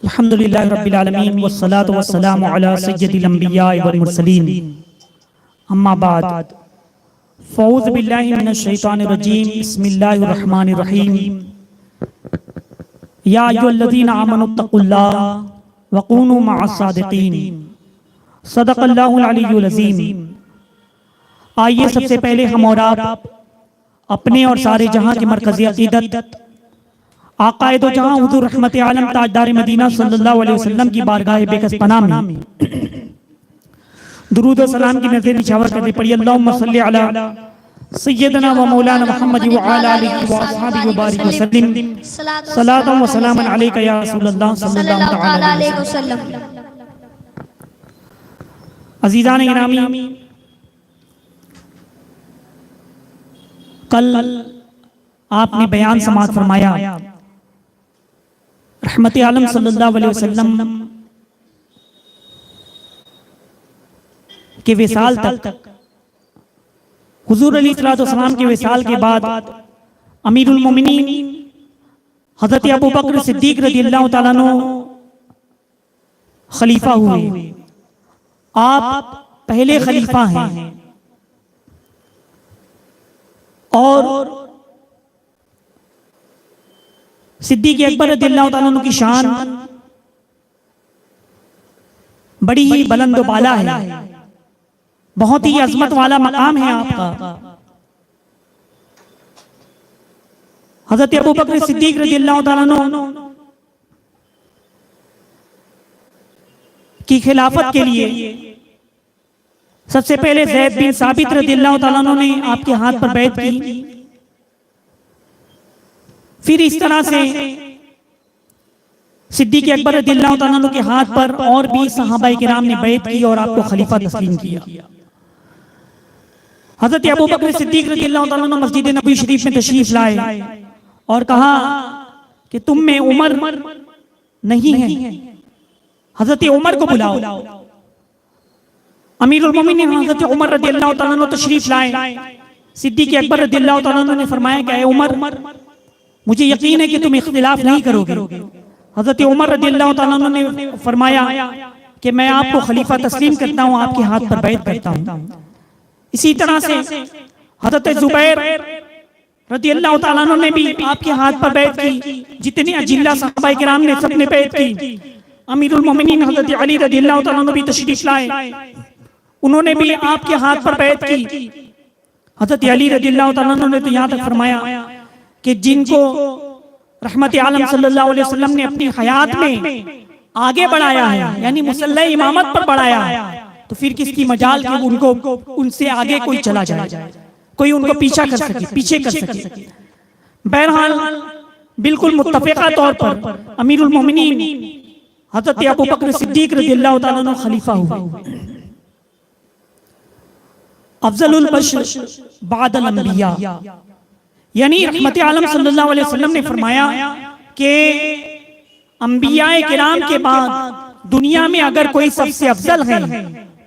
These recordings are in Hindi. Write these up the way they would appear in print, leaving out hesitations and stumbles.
अल्हम्दुलिल्लाहि रब्बिल आलमीन वस्सलातु वस्सलामु अला सय्यिदिल अंबिया वल मुरसलीन अम्मा बाद फ़ऊज़ु बिल्लाहि मिनश शैतानिर रजीम बिस्मिल्लाहिर रहमानिर रहीम या अय्युहल्लज़ीना आमनुत्तक़ुल्लाह वकूनू मअस सादिक़ीन सदक़ल्लाहुल अलीयुल अज़ीम। आइए सबसे पहले हम और आप अपने और सारे जहां के मरकज़ी अक़ीदत आक़ाए दो जहां हुज़ूर रहमत आलम ताजदार मदीना सल्लल्लाहु अलैहि वसल्लम की बारगाह बेकस पनाह में दुरूद व सलाम की नज़र निछावर करते पढ़िए अल्लाहुम्मा सल्लि अला सय्यदना व मौलाना मुहम्मद व अला आलिहि व अस्हाबिहि व बारिक वसल्लिम सलातन व सलामन अलैका या रसूलल्लाह सल्लल्लाहु तआला अलैहि वसल्लम। अज़ीज़ान इनामी, कल आपने बयान समाअत फरमाया रहमत आलम सल्लल्लाहु अलैहि वसल्लम के विसाल तक हुजूर अलैहिस्सलातु वस्सलाम के विसाल के बाद अमीरुल मोमिनीन हज़रत अबू बकर सिद्दीक रज़ियल्लाहु ताला अन्हु खलीफा हुए। आप पहले खलीफा हैं और सिद्दीक़ अकबर रज़ियल्लाहु ताला अन्हु की शान बड़ी ही बुलंद व बाला है, बहुत ही अजमत वाला मकाम है आपका। हज़रत अबू बकर सिद्दीक़ रज़ियल्लाहु ताला अन्हु की खिलाफत के लिए सबसे पहले ज़ैद बिन साबित रज़ियल्लाहु ताला अन्हु ने आपके हाथ पर बैत की। फिर इस तरह से सिद्दीक़ अकबर रज़ियल्लाहु ताला अन्हु के हाथ पर और भी सहाबाए किराम ने बैत की और आपको खलीफा तस्लीम किया। हज़रत अबू बकर सिद्दीक़ रज़ियल्लाहु ताला अन्हु मस्जिद नबवी शरीफ में तशरीफ लाए और कहा कि तुम में उमर नहीं है, हज़रत उमर को बुलाओ। अमीरुल मोमिनीन हज़रत उमर रज़ियल्लाहु ताला अन्हु तशरीफ लाए। सिद्दीक़ अकबर रज़ियल्लाहु ताला अन्हु ने फरमाया कि उमर, मुझे यकीन है कि तुम इख्तिलाफ नहीं करोगे। हज़रत उमर रज़ियल्लाहु ताला अन्हु ने फरमाया कि मैं आपको खलीफा तस्लीम करता हूँ, आपके हाथ पर बैत करता हूँ। इसी तरह से हज़रत ज़ुबैर रज़ियल्लाहु ताला अन्हु ने भी आपके हाथ पर बैत की। जितने अजिल्ला सहाबाए किराम ने सबने बैत की। अमीरुल मोमिनीन हज़रत अली रज़ियल्लाहु ताला अन्हु भी तशरीफ लाए, उन्होंने भी आपके हाथ पर बैत की। हज़रत अली रज़ियल्लाहु ताला अन्हु ने तो यहाँ तक फरमाया कि जिनको रहमत आलम सल्लल्लाहु अलैहि वसल्लम ने अपनी हयात में आगे बढ़ाया है, यानी मुसल्ला इमामत पर बढ़ाया है, तो फिर किसकी मजाल कि उनको उनसे आगे कोई चला जाए, कोई उनको पीछा कर सके, पीछे कर सके। बहरहाल बिल्कुल मुत्तफ़िक़ा तौर पर अमीरुल मोमिनीन हज़रत अबू बकर सिद्दीक़ रज़ियल्लाहु ताला अन्हु खलीफा हुए। अफ़ज़लुल बशर बादल अंबिया, यानी रहमत आलम सल्लल्लाहु अलैहि वसल्लम ने फरमाया कि अंबियाए किराम के बाद दुनिया में अगर कोई सबसे अफजल है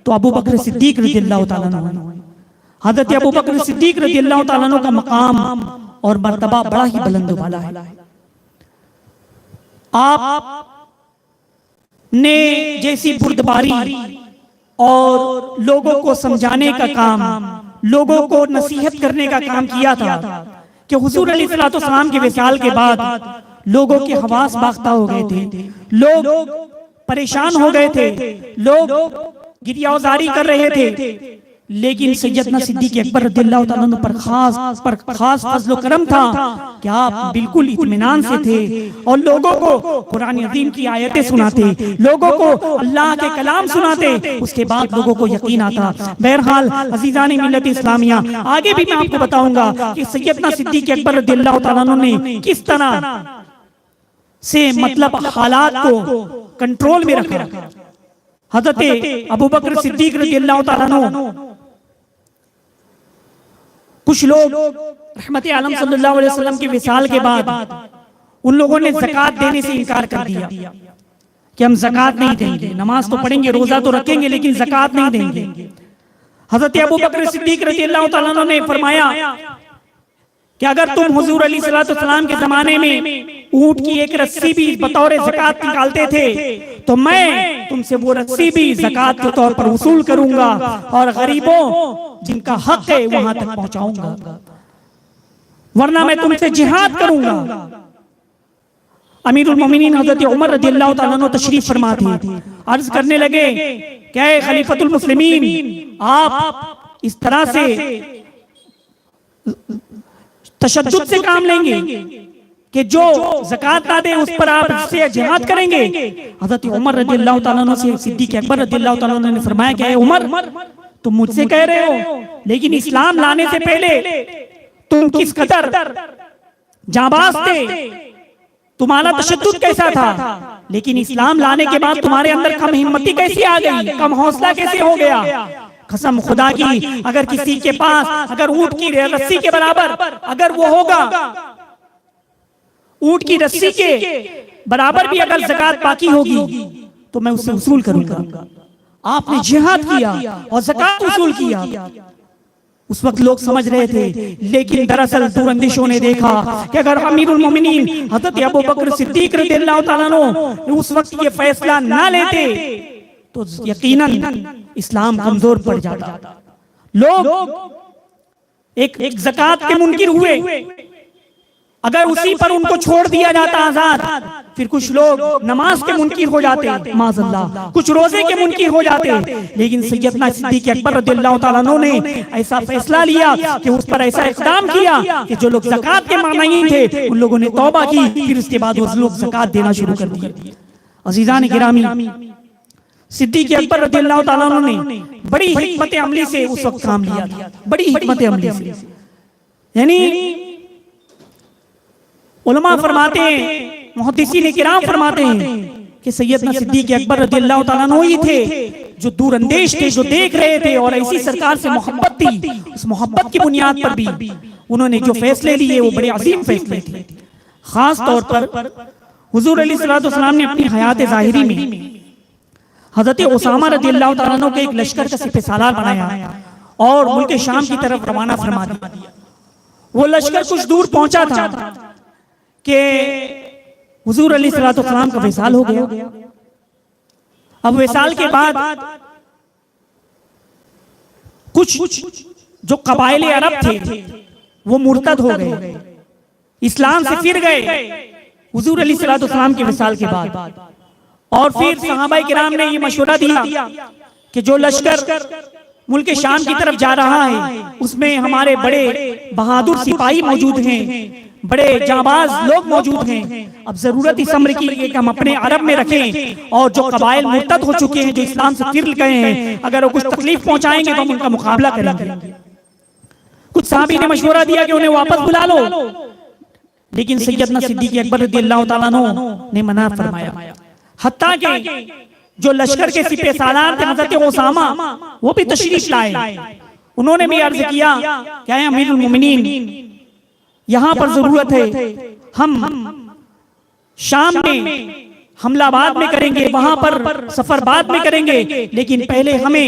तो अबू बकर सिद्दीक़ रज़ियल्लाहु ताला अन्हु। हज़रत अबू बकर सिद्दीक़ रज़ियल्लाहु ताला अन्हु का मकाम और मर्तबा बड़ा ही बुलंद वाला है। आप ने जैसी बुर्दबारी और लोगों को समझाने का काम, लोगों को नसीहत करने का काम किया था कि हुजूर अलैहिस्सलातु वस्सलाम के विसाल के बाद लोगों के हवास बाख्ता हो गए थे, लोग परेशान हो गए थे, लोग गिरियाज़ारी कर रहे थे। लेकिन सैयदना सिद्दीक़ अकबर रज़ियल्लाहु ताला अन्हु पर खास फज़्ल व करम था कि आप बिल्कुल इत्मीनान से थे और लोगों को कुरान अज़ीम की आयतें सुनाते, लोगों को अल्लाह के कलाम सुनाते, उसके बाद लोगों को यकीन आता। बहरहाल अज़ीज़ान मिल्लत इस्लामिया, आगे भी मैं आपको बताऊंगा कि सैयदना सिद्दीक़ अकबर रज़ियल्लाहु ताला अन्हु ने किस तरह से मतलब हालात को कंट्रोल में रखा। हज़रत अबू बकर सिद्दीक़ रज़ियल्लाहु ताला अन्हु, कुछ लोग रहमत आलम सल्लल्लाहु अलैहि वसल्लम के विसाल के बाद उन लोगों ने ज़कात देने से इनकार कर दिया कि हम ज़कात नहीं देंगे, नमाज तो पढ़ेंगे, रोजा तो रखेंगे, लेकिन ज़कात नहीं देंगे। हज़रत अबू बकर सिद्दीक़ रज़ियल्लाहु ताला अन्हु ने फरमाया कि अगर तुम हुजूर अलैहिस्सलाम के जमाने में ऊंट की एक रस्सी भी बतौर ज़कात निकालते थे तो मैं तुमसे वो रस्सी भी ज़कात के तौर पर वसूल करूंगा और गरीबों जिनका हक है वहां तक पहुंचाऊंगा, वरना मैं तुमसे जिहाद करूंगा। अमीरुल मोमिनीन हजरत उमर रज़ियल्लाहु तआला अन्हु तशरीफ फरमा थे। अर्ज करने लगे, क्या है खलीफतुल मुस्लिमीन, आप इस तरह से तशद्दुद से काम लेंगे कि जो ज़कात ना दे उस पर आप इससे जिहाद करेंगे? हजरत उमर रज़ियल्लाहु तआला अन्हु से सिद्दीक़ अकबर रज़ियल्लाहु तआला अन्हु ने फरमाया, क्या है उमर, तुम मुझसे कह रहे हो, लेकिन इस्लाम लाने से पहले तुम किस कदर जाबाज थे, तुम्हारा तशद्दुद कैसा था, लेकिन इस्लाम लाने के बाद तुम्हारे अंदर कम हिम्मती कैसी आ गई, कम हौसला कैसे हो गया? कसम खुदा की, अगर किसी के पास अगर ऊंट की रस्सी के बराबर अगर वो होगा, ऊंट की रस्सी के बराबर भी अगर ज़कात बाकी होगी तो मैं उससे वसूल करूंगा। आपने जिहाद किया और ज़कात वसूल किया। उस वक्त लोग समझ रहे थे, लेकिन दरअसल दूरंदेशों ने देखा कि अगर अमीरुल मोमिनीन हज़रत अबू बकर सिद्दीक़ रज़ियल्लाहु तआला अन्हु उस वक्त ये फैसला ना लेते तो यकीनन इस्लाम कमजोर पड़ जाता। लोग एक ज़कात के मुनकिर हुए, अगर उसी पर उनको छोड़ दिया जाता आजाद, फिर कुछ लोग नमाज के मुनकिर हो जाते, माज़अल्लाह, कुछ रोजे के मुनकिर हो जाते। लेकिन सैयदना सिद्दीक़ अकबर रज़ियल्लाहु तआला अन्हु ने ऐसा फैसला लिया कि उस पर ऐसा इक़दाम किया कि जो लोग ज़कात के मानईन थे उन लोगों ने तौबा की, फिर उसके बाद वो लोग ज़कात देना शुरू कर दिए। अज़ीज़ान गिरामी, सिद्दीक़ अकबर रज़ियल्लाहु तआला अन्हु ने बड़ी हिकमत अमली से उस वक्त काम लिया था, बड़ी हिकमत अमली से। यानी उलमा फरमाते हैं, मुहद्दिसीन किराम फरमाते हैं कि सैयदना सिद्दीक़ अकबर रज़ियल्लाहु तआला अन्हु ही थे जो दूरअंदेश थे, जो देख रहे थे और ऐसी सरकार से मोहब्बत थी, उस मोहब्बत की बुनियाद पर भी उन्होंने जो फैसले लिए वो बड़े अजीम फैसले थे। खास तौर पर हुजूर अलैहिस्सलाम ने अपनी हयात ज़ाहिरी में हज़रत उसामा रज़ियल्लाहु तआला अन्हु के एक लश्कर का सिपहसालार बनाया और मुल्क शाम की तरफ रवाना फरमा दिया। वो लश्कर कुछ दूर पहुंचा था कि हुजूर अलैहिस्सलाम का विसाल हो गया। अब विसाल के बाद कुछ जो कबाइले अरब थे वो मुर्तद हो गए, इस्लाम से फिर गए हुजूर अलैहिस्सलाम के विसाल के बाद। और फिर सहाबाए किराम ने ये मशवरा दिया कि जो लश्कर मुल्क शाम की तरफ जा रहा है उसमें हमारे बड़े बहादुर सिपाही मौजूद हैं, बड़े जाबाज लोग मौजूद हैं। अब जरूरत इस अम्र की है कि हम अपने अरब में रखें और जो कबाइल मुर्तद हो चुके हैं, जो इस्लाम से फिर गए हैं, अगर वो कुछ तकलीफ पहुंचाएंगे तो हम उनका मुकाबला करेंगे। कुछ साहबी ने मशवरा दिया कि उन्हें वापस बुला लो, लेकिन सैयदना सिद्दीक़ अकबर रज़ियल्लाहु तआला अन्हु ने मना फरमाया। हत्ता के जो लश्कर के सिपहसालार थे हज़रत उसामा, वो भी तशरीफ लाए। उन्होंने भी अर्ज किया, क्या है अमीरुल मोमिनीन, यहाँ पर जरूरत है, हम शाम में हमला बाद में करेंगे, वहां पर सफर बाद में करेंगे, लेकिन पहले हमें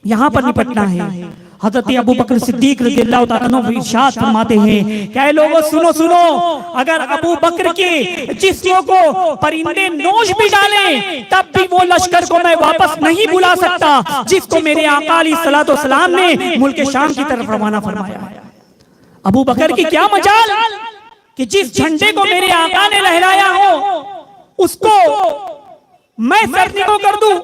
यहाँ पर निपटना है। हज़रत अबू बकर सिद्दीक़ रज़ियल्लाहु तआला अन्हु इरशाद फरमाते हैं, क्या लोगों सुनो सुनो, अगर अबू बकर के जिस्मों को परिंदे नोच भी डालें तब भी वो लश्कर को मैं वापस नहीं बुला सकता जिसको मेरे आका अलैहिस्सलातु वस्सलाम ने मुल्क शाम की तरफ रवाना फरमाया। अबू बकर की क्या मजाल कि जिस झंडे को मेरे आका ने लहराया हो उसको मैं सरनिगो कर दूं।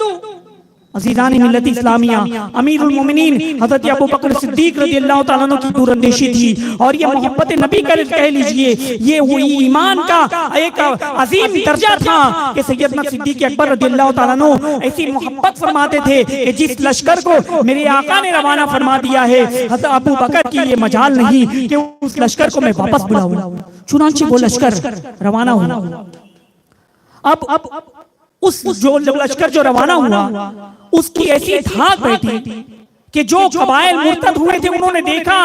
अज़ीज़ान मिल्लत इस्लामिया, अमीरुल मोमिनीन हज़रत अबू बकर सिद्दीक़ रज़ियल्लाहु तआला अन्हु की दूरअंदेशी थी और ये मोहब्बत नबी कह लीजिए, ये वो ईमान का एक अजीम दर्जा था कि सैयदना सिद्दीक़ अकबर रज़ियल्लाहु तआला अन्हु ऐसी मोहब्बत फरमाते थे कि जिस लश्कर को मेरे आका ने रवाना फरमा दिया है, हज़रत अबू बकर की ये मजाल नहीं कि उस लश्कर को मैं वापस बुलाऊं। चुनांचे वो लश्कर रवाना हुआ। अब उस जो लश्कर जो रवाना हुआ उसकी ऐसी धाक बैठी कि जो कबाइल मुर्तद हुए थे उन्होंने देखा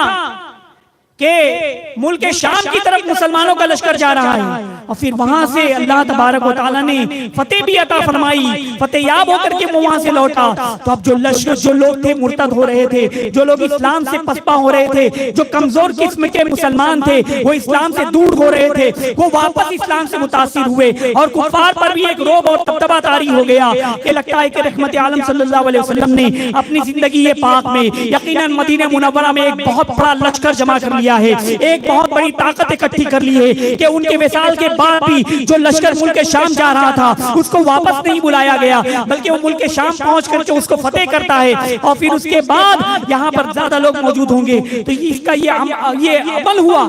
कि मुल्क शाम की तरफ मुसलमानों का लश्कर जा रहा है और फिर वहां से अल्लाह तबारक व तआला ने फतेह भी अता फरमाई, फतेहयाब होकर के वो वहां से लौटा। तो अब जो लश्कर, जो लोग थे मुर्तद हो रहे थे, जो लोग इस्लाम से पसपा हो रहे थे, जो कमजोर किस्म के मुसलमान थे वो इस्लाम से दूर हो रहे थे, वो वापस इस्लाम से मुतासिर हुए और कुफार पर भी एक रोब और तबदबा तारी हो गया कि लगता है कि रहमत आलम सल्लल्लाहु अलैहि वसल्लम ने अपनी जिंदगी ये पाक में यकीनन मदीना मुनव्वरा में एक बहुत बड़ा लश्कर जमा कर लिया है, एक बहुत बड़ी ताकत इकट्ठी कर ली है कि उनके विसाल के बाद भी जो लश्कर मुल्क शाम जा रहा था उसको वापस नहीं बुलाया गया, बल्कि वो मुल्क शाम पहुंच करके उसको फतेह करता है और फिर उसके बाद यहाँ पर ज्यादा लोग मौजूद होंगे। तो इसका ये अमल हुआ,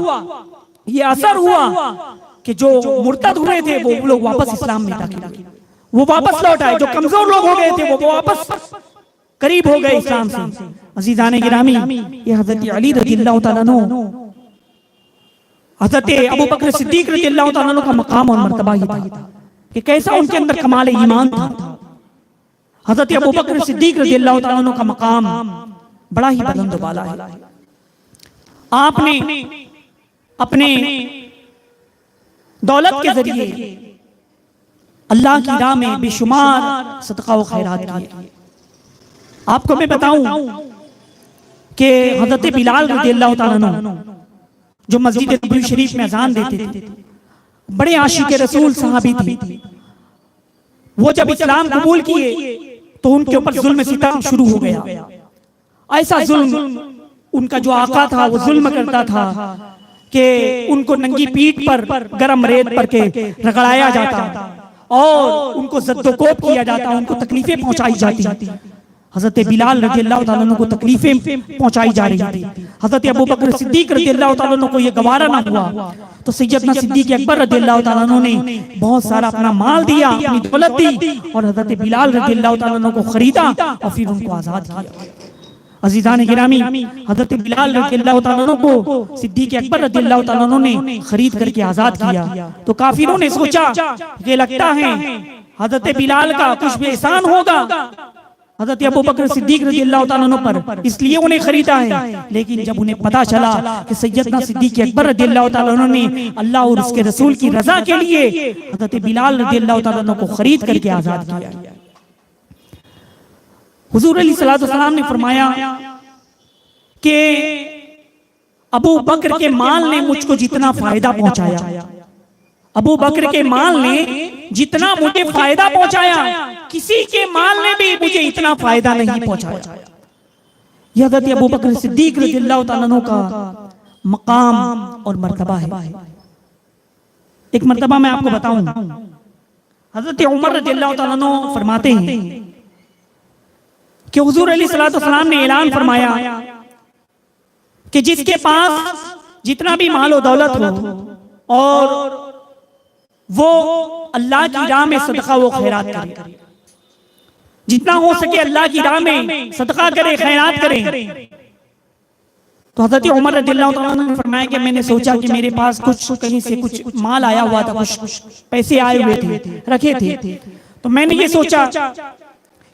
ये असर हुआ कि जो मुर्तद हुए थे वो लोग वापस इस्लाम में दाखिल, वो वापस लौट आए। जो कमजोर लोग हो गए थे वो वापस करीब हो गए इस्लाम से। अजीजान गिरामी, ये हजरत अली रज़ियल्लाहु तआला अन्हु, हजरत अबू बकर सिद्दीक रज़ियल्लाहु तआला अन्हु का मकाम और मर्तबा ये था कि कैसा उनके अंदर कमाल ईमान था। हजरत अबू बकर सिद्दीक रज़ियल्लाहु तआला अन्हु का मकाम बड़ा ही बुलंद वाला है। आपने अपने दौलत के जरिए अल्लाह की राह में बेशुमार सदका व खैरात किए। आपको मैं बताऊं कि हजरत बिलाल रज़ियल्लाहु तआला अन्हु जो मस्जिद नबवी शरीफ में अजान देते थे, बड़े आशिक रसूल सहाबी थे। वो जब इस्लाम कबूल किए तो उनके ऊपर जुल्म सितम शुरू हो गया। ऐसा जुल्म, उनका जो आका था वो जुल्म करता था कि उनको नंगी पीठ पर गरम रेत पर के रगड़ाया जाता और उनको जद्दोकोब किया जाता, उनको तकलीफें पहुंचाई जाती। हजरत बिलाल रज़ियल्लाहु तआला अन्हु को तकलीफें पहुंचाई जा रही थी। हजरत अबू बकर सिद्दीक रज़ियल्लाहु तआला अन्हु को ये गवारा ना हुआ तो सैयदना सिद्दीक अकबर रज़ियल्लाहु तआला अन्हु ने बहुत सारा अपना माल दिया, अपनी दौलत दी और हजरत बिलाल रज़ियल्लाहु तआला अन्हु को खरीदा और फिर उनको आजाद किया। अजीजान गिरामी, हजरत बिलाल रज़ियल्लाहु तआला अन्हु को सिद्दीक अकबर रज़ियल्लाहु तआला अन्हु ने खरीद करके आजाद किया। तो काफिरों ने सोचा कि लगता है हजरत बिलाल का कुछ भी एहसान होगा हजरत अबू बकर सिद्दीक रज़ियल्लाहु तआला अन्हु पर, इसलिए उन्हें खरीदा है। लेकिन जब उन्हें पता चला कि सैयदना सिद्दीक अकबर रज़ियल्लाहु तआला अन्हु ने अल्लाह और उसके रसूल की रजा के लिए हजरत बिलाल रज़ियल्लाहु तआला अन्हु को खरीद करके आजाद किया। हुजूर अलैहिस्सलातु वस्सलाम ने फरमाया कि अबू बकर के माल ने मुझको जितना फायदा पहुंचाया, अबू बकर के माल ने जितना मुझे फायदा पहुंचाया, किसी के माल ने भी मुझे इतना फायदा नहीं पहुंचाया। यह हज़रत अबू बकर सिद्दीक रज़ियल्लाहु तआला अन्हु का मकाम और मर्तबा है। एक मर्तबा मैं आपको बताऊं, हज़रत उमर रज़ियल्लाहु तआला अन्हु फरमाते हैं कि हुजूर अलैहिस्सलातु वस्सलाम ने ऐलान फरमाया कि जिसके पास जितना भी माल और दौलत हो और वो अल्लाह की राह में सदका व खैरात करे, जितना हो सके अल्लाह की राह में सदका करे, खैरात करे। तो हज़रत उमर रज़ियल्लाहु तआला अन्हु ने फरमाया कि मैंने सोचा कि मेरे पास कुछ कहीं से कुछ माल आया हुआ था, कुछ पैसे आए हुए थे, रखे थे। तो मैंने ये सोचा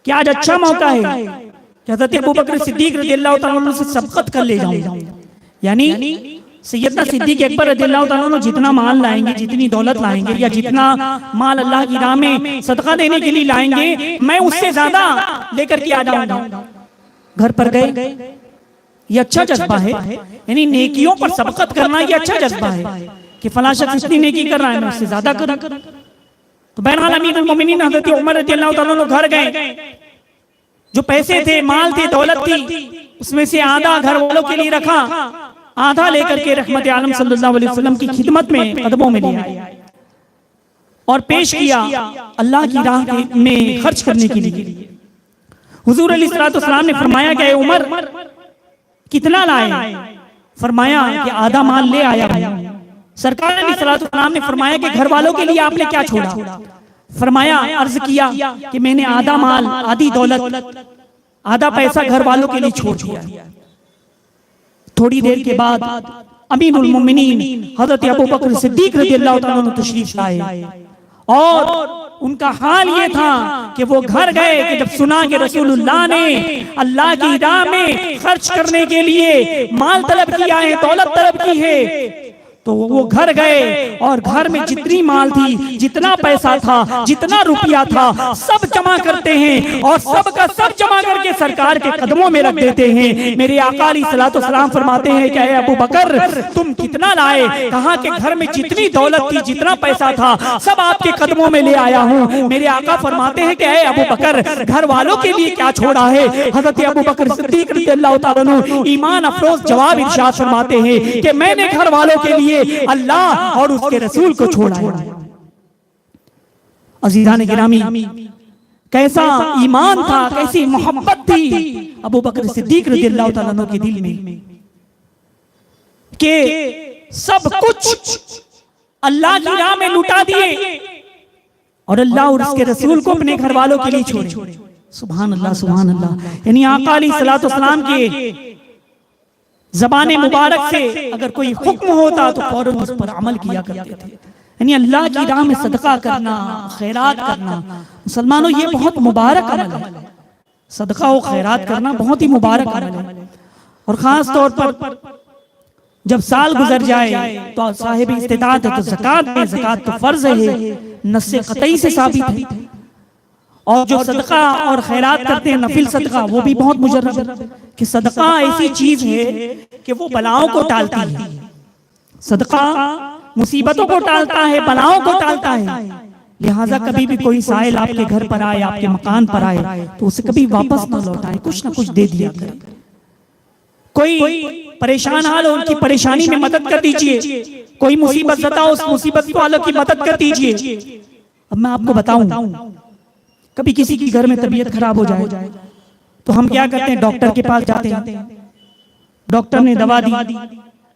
कि आज अच्छा मौका है कि हज़रत अबू बकर सिद्दीक रज़ियल्लाहु तआला अन्हु से सबकत कर ले जाऊं। यानी सैयदना सिद्दीक अकबर रज़ियल्लाहु तआला अन्हु जितना माल लाएंगे, जितनी दौलत लाएंगे या जितना माल अल्लाह की राह में सदका देने के लिए लाएंगे, मैं उससे ज्यादा लेकर के आ जाऊंगा। घर पर गए, ये अच्छा जज्बा है, यानी नेकियों पर सबकत करना ये अच्छा जज्बा है कि फलां शख्स इतनी नेकी कर रहा है, मैं उससे ज्यादा करूं। तो बहरहाल अमीरुल मोमिनीन हज़रत उमर रज़ियल्लाहु तआला अन्हु घर गए, जो पैसे थे, माल थे, दौलत थी, उसमें से आधा घर वालों के लिए रखा, आधा लेकर के रहमत आलम सल्लल्लाहु अलैहि वसल्लम की खिदमत में कदमों में ले आए और पेश किया अल्लाह की राह में खर्च करने के लिए। हुजूर अलैहिस्सलातु वस्सलाम ने फरमाया कि उमर कितना लाए? फरमाया कि आधा माल ले आया। सरकार अलैहिस्सलातु वस्सलाम ने फरमाया कि घर वालों के लिए आपने क्या छोड़ा? फरमाया, अर्ज किया कि मैंने आधा माल, आधी दौलत, आधा पैसा घर वालों के लिए छोड़ दिया। थोड़ी देर के बाद अमीरुल मोमिनीन हज़रत अबू बकर सिद्दीक रज़ियल्लाहु तआला अन्हु तशरीफ लाए और उनका हाल ये था कि वो घर गए कि जब सुना कि रसूलुल्लाह ने अल्लाह की राह में खर्च करने के लिए माल तलब किया है, दौलत तलब की है, तो वो घर गए और घर में जितनी माल थी, जितना पैसा था, जितना रुपया था, सब जमा करते हैं और सब का सब जमा करके सरकार के कदमों में रख देते हैं। मेरे आका अलैहिस्सलातु वस्सलाम फरमाते हैं कि अबू बकर तुम कितना लाए? कहा कि घर में जितनी दौलत थी, जितना पैसा था, सब आपके कदमों में ले आया हूँ। मेरे आका फरमाते हैं कि अबू बकर घर वालों के लिए क्या छोड़ा है? हजरत अबू बकर सिद्दीक रज़ियल्लाहु ताला अन्हु ईमान अफरोज जवाब इरशाद फरमाते हैं कि मैंने घर वालों के लिए अल्लाह और उसके रसूल को छोड़ा है। अजीज़ान गिरामी, कैसा ईमान था, कैसी मोहब्बत थी अबू बकर सिद्दीक रज़ियल्लाहु ताला अन्हु के दिल में कि सब कुछ अल्लाह की राह में लुटा दिए और अल्लाह और उसके रसूल को अपने घर वालों के लिए छोड़े। सुभान अल्लाह, सुभान अल्लाह। यानी आका अलैहिस्सलातु वस्सलाम के ज़बान मुबारक से अगर कोई हुक्म होता तो फौरन उस पर अमल किया करते थे। यानी अल्लाह की राह में सदका करना, खैरात करना, मुसलमानों ये बहुत मुबारक अमल है। सदका और खैरात करना बहुत ही मुबारक अमल है। और खास तौर पर जब साल गुजर जाए तो साहिब इस्तिताअत है तो ज़कात में, ज़कात तो फर्ज है, नस्से क़तई से साबित है। और जो सदका और खैरात करते हैं नफिल सदका, वो भी बहुत मुजर्रब है कि सदका ऐसी चीज है कि वो बलाओं को टालती है। सदका मुसीबतों को टालता है, बलाओं को टालता है। लिहाजा कभी भी कोई साइल आपके घर पर आए, आपके मकान पर आए, तो उसे कभी वापस न लौटाए, कुछ न कुछ दे दिया करें। कोई परेशान हाल हो, उनकी परेशानी में मदद कर दीजिए। कोई मुसीबत ज़दा हो, उस मुसीबत वालों की मदद कर दीजिए। अब मैं आपको बताऊं, कभी किसी की घर में तबीयत खराब हो जाए तो हम क्या करते हैं? डॉक्टर के पास जाते हैं। डॉक्टर ने दवा दी,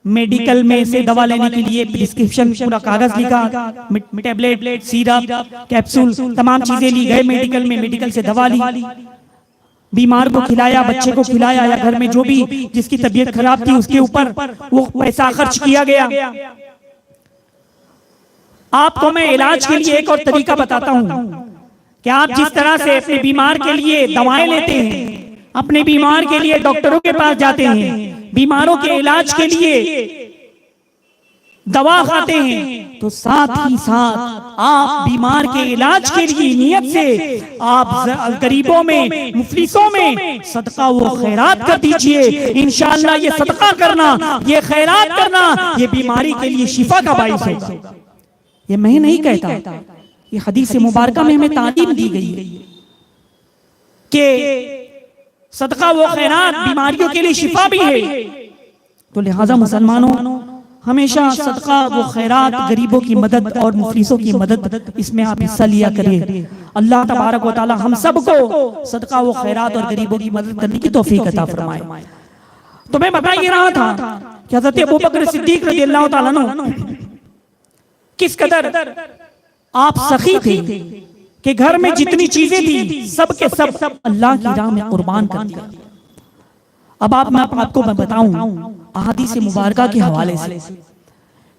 मेडिकल में से दवा लेने के लिए प्रिस्क्रिप्शन पूरा कागज लिखा, टैबलेट, सिरप, कैप्सूल, तमाम चीजें ली। गए मेडिकल में, मेडिकल से दवा ली, बीमार को खिलाया, बच्चे को खिलाया, या घर में जो भी जिसकी तबीयत खराब थी उसके ऊपर वो पैसा खर्च किया गया। आपको मैं इलाज के लिए एक और तरीका बताता हूँ कि आप जिस तरह से अपने बीमार के लिए दवाएं लेते हैं, अपने बीमार के लिए डॉक्टरों के पास जाते हैं, बीमारों के इलाज के लिए दवा खाते हैं, तो साथ ही साथ आप बीमार के इलाज के लिए नियत से आप गरीबों में, मुफलिसों में सदका व खैरात कर दीजिए। इंशाअल्लाह ये सदका करना, ये खैरात करना, ये बीमारी के लिए शिफा का बाइस होगा। ये मैं नहीं कहता, ये हदीस मुबारका में हमें तालीम दी गई है कि सदका व खैरात बीमारियों के लिए शिफा भी है। तो लिहाजा मुसलमानों, हमेशा सदका व खैरात, गरीबों की मदद और मुफलिसों की मदद, इसमें आप हिस्सा लिया करिए। अल्लाह तबारक व तआला हम सबको सदका व खैरात और गरीबों की मदद करने की तौफीक अता फरमाए। तो मैं बता ये रहा था कि हज़रत अबू बकर सिद्दीक रज़ियल्लाहु ताला अन्हु किस कदर आप सखी थे कि घर में जितनी चीजें थी सब के सब अल्लाह की राह में कुर्बान कर दिया। अब मैं आपको बताऊं अहादीस मुबारका के हवाले से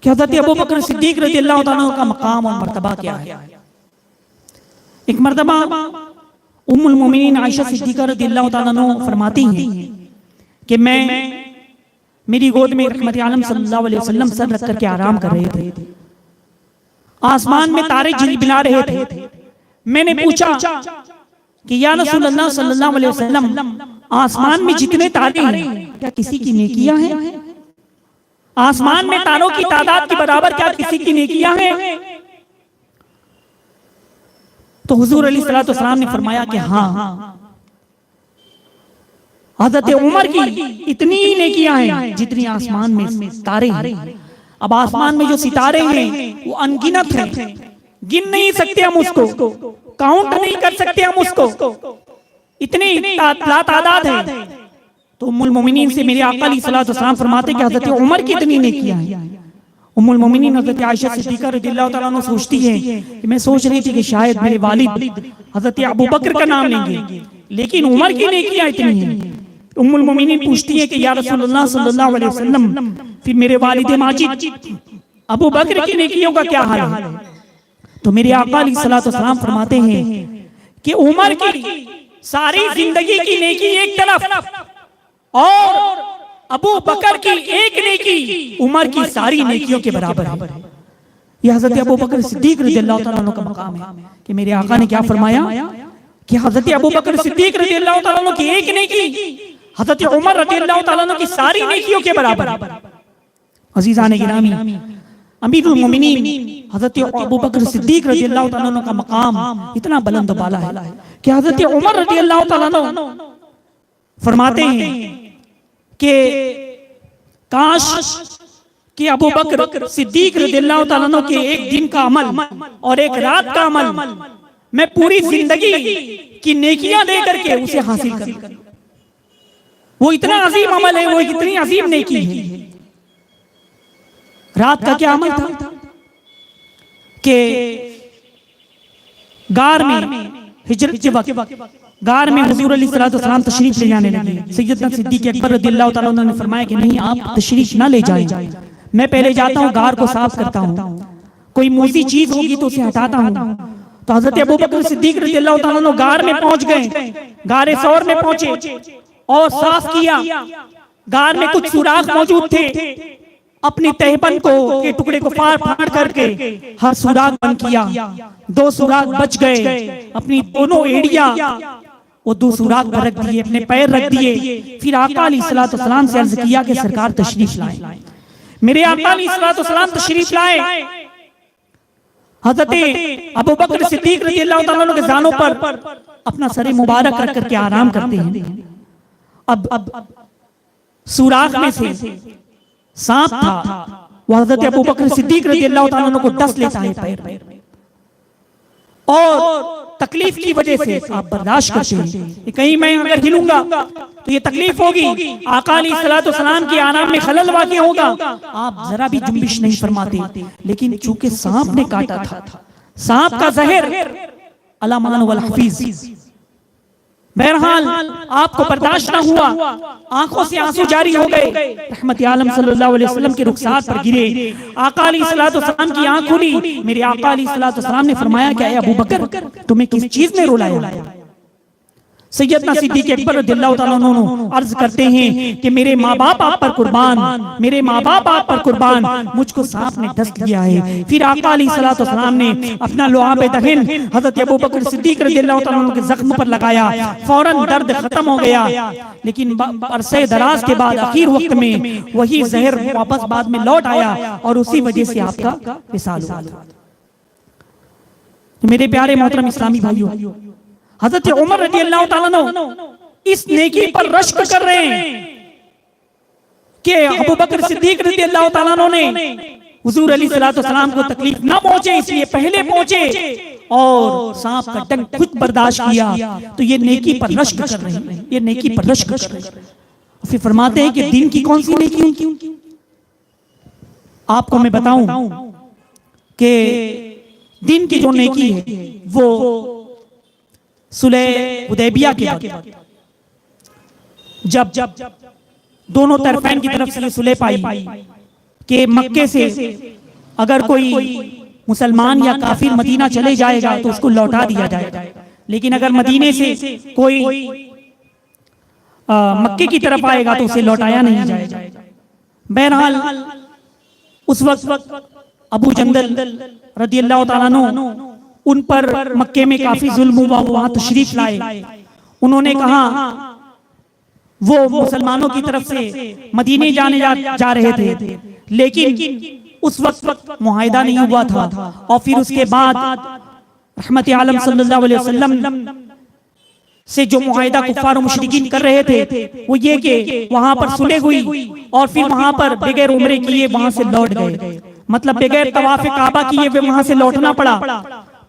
कि हज़रत अबू बकर सिद्दीक रज़ियल्लाहु ताला अन्हु का मकाम और मर्तबा क्या है। एक मर्तबा उम्मुल मोमिनीन आयशा सिद्दीका रज़ियल्लाहु ताला अन्हा फरमाती हैं कि मेरी गोद में रहमत आलम सल्लल्लाहु अलैहि वसल्लम सर रख करके आराम कर रहे थे। आसमान में तारे झिलमिला रहे थे। मैंने पूछा कि या रसूल अल्लाह सल्लल्लाहु अलैहि वसल्लम, आसमान में जितने तारे हैं क्या किसी की नेकियां हैं? आसमान में तारों की तादाद के बराबर क्या किसी की नेकियां हैं? तो हुजूर अलैहिस्सलातु वस्सलाम ने फरमाया कि हाँ, हज़रत उमर की इतनी ही नेकियां हैं जितनी आसमान में तारे हैं। अब आसमान में जो सितारे हैं वो अनगिनत हैं, गिन नहीं सकते हम उसको, काउंट नहीं कर सकते हम उसको, इतनी लातादाद है। तो उम्मुल मोमिनीन से मेरे आका अलैहिस्सलातु वस्सलाम फरमाते कि हज़रत उमर की इतनी नेकियां हैं। उम्मुल मोमिनीन हज़रत आयशा सिद्दीका रज़ियल्लाहु ताला अन्हा सोचती है कि मैं सोच रही थी कि शायद मेरे वालिद हज़रत अबू बकर का नाम लेंगे, लेकिन उमर की नेकियां इतनी हैं। उम्मुल मोमिनीन पूछती है कि या रसूलुल्लाह सल्लल्लाहु अलैहि वसल्लम, फिर मेरे वालिद माजिद अबू बकर की नेकियों का क्या हाल है? तो मेरे आका अलैहिस्सलातु वस्सलाम फरमाते हैं कि उमर की सारी जिंदगी की नेकी एक तरफ और अबू बकर की एक नेकी उमर की सारी नेकियों के बराबर है। यह हजरत अबू बकर सिद्दीक रज़ियल्लाहु तआला अन्हु का मकाम है कि मेरे आका ने क्या फरमाया कि हजरत अबू बकर सिद्दीक रज़ियल्लाहु तआला अन्हु की एक नेकी हजरत उमर रज़ियल्लाहु तआला अन्हु की सारी नेकियों के बराबर है। अजीज़ान गिरामी, अमीरुल मोमिनीन हजरत अबू बकर सिद्दीक रज़ियल्लाहु तआला अन्हु का मकाम इतना बुलंद बाला है कि हजरत उमर रज़ियल्लाहु तआला अन्हु फरमाते हैं कि काश कि अबू बकर सिद्दीक रज़ियल्लाहु तआला अन्हु के एक दिन का अमल और एक रात का अमल मैं पूरी जिंदगी की नेकियां दे करके उसे हासिल कर। वो इतना अजीम अमल है, वो इतनी अजीम नेकी है। रात का क्या अमल था कि गार में हिजरत के वक्त गार में हुजूर अलैहिस्सलातु वस्सलाम तशरीफ ले जाने लगे। सैयदना सिद्दीक अकबर रज़ियल्लाहु तआला अन्हु ने फरमाया कि नहीं, आप तशरीफ ना ले जाएं, मैं पहले जाता हूँ गार को साफ करता हूँ, कोई मूसी चीज होगी तो उसे हटाता हूँ। तो हजरत अबू बकर सिद्दीक रज़ियल्लाहु तआला अन्हु गार में पहुंच गए, गारे सौर में पहुंचे और साफ किया। गार में कुछ सुराख मौजूद थे, अपनी तहबंद को के टुकड़े को फाड़ फाड़ करके हर सुराख बंद किया। 2 सुराख बच गए, अपनी दोनों एड़ियां वो 2 सुराख पर रख दिए, अपने पैर रख दिए। फिर आका अलैहिस्सलातु वस्सलाम से अर्ज किया कि सरकार तशरीफ लाए। मेरे आका अलैहिस्सलातु वस्सलाम तशरीफ लाए। हजरत अबू बकर सिद्दीक रज़ियल्लाहु तआला अन्हु के जानों पर अपना सर मुबारक रख करके आराम करते हैं। अब सुराख में से सांप था, वो हजरत अबू बकर सिद्दीक रज़ियल्लाहु तआला अन्हु को डस लेता है पैर में और तकलीफ की वजह से आप बर्दाश्त करते हैं, कहीं मैं अगर हिलूंगा तो ये तकलीफ होगी, आका अलैहिस्सलातु वस्सलाम की आराम में खलल वाक़ई होगा, आप जरा भी जुम्बिश नहीं फरमाते। लेकिन चूंकि सांप ने काटा था, सांप का जहर अला मान वल हफीज, बहरहाल आपको बर्दाश्त न हुआ, आंखों से आंसू जारी हो गए, रहमत आलम सल्लल्लाहु अलैहि वसल्लम के रुखसात पर गिरे। आका अलैहिस्सलातु वस्सलाम की आंख खुली। मेरे आका अलैहिस्सलातु वस्सलाम ने फरमाया कि अबू बकर, तुम्हें किस चीज ने रुलाया? सैयदना सिद्दीक अकबर रज़ियल्लाहु तआला अन्हु अर्ज करते हैं कि मेरे माँ बाप आप पर कुर्बान, मेरे माँ बाप आप पर कुर्बान, मुझको सांप ने डस लिया है। फिर आका अलैहिस्सलातु वस्सलाम ने अपना लुआब दहन हजरत अबू बकर सिद्दीक रज़ियल्लाहु तआला अन्हु के जख्म पर लगाया, फौरन दर्द खत्म हो गया। लेकिन अरसे दराज के बाद आखिर वक्त में वही जहर वापस बाद में लौट आया और उसी वजह से आपका विसाल हुआ। मेरे प्यारे मोहतरम इस्लामी भाइयों, हजरत उमर रज़ियल्लाहु तआला अन्हु इस नेकी पर रश्क कर रहे हैं कि अबू बकर सिद्दीक रज़ियल्लाहु तआला अन्हु ने हुजूर अलैहिस्सलातु वस्सलाम को तकलीफ ना पहुंचे इसलिए पहले पहुंचे और सांप का डंक खुद बर्दाश्त किया। तो ये नेकी पर रश्क कर रहे हैं, ये नेकी पर रश्क कर रहे हैं। फिर फरमाते हैं कि दिन की कौन सी नेकी होगी? आपको मैं बताऊं कि दिन की जो नेकी है वो सुलह हुदैबिया के बाद जब दोनों तरफैन की तरफ से ये सुलह पाई कि मक्के से अगर कोई मुसलमान या काफिर मदीना चले जाएगा तो उसको लौटा दिया जाएगा, लेकिन अगर मदीने से कोई मक्के की तरफ आएगा तो उसे लौटाया नहीं जाएगा। बहरहाल उस वक्त अबू जंदल रज़ियल्लाहु तआला अन्हु उन पर मक्के में काफी जुल्म हुआ, वहां तशरीफ लाए। उन्होंने कहा वो मुसलमानों की तरफ से मदीने जाने जा रहे थे, लेकिन उस वक्त मुआहिदा नहीं हुआ था। और फिर उसके बाद रहमत आलम सल्लल्लाहु अलैहि वसल्लम से जो मुआहिदा कुफ्फार और मुशरिकीन कर रहे थे वो ये कि वहां पर सुलह हुई और फिर वहां पर बगैर उम्रे किए वहां से लौट गए, मतलब बगैर तवाफ काबा किए वे वहां से लौटना पड़ा।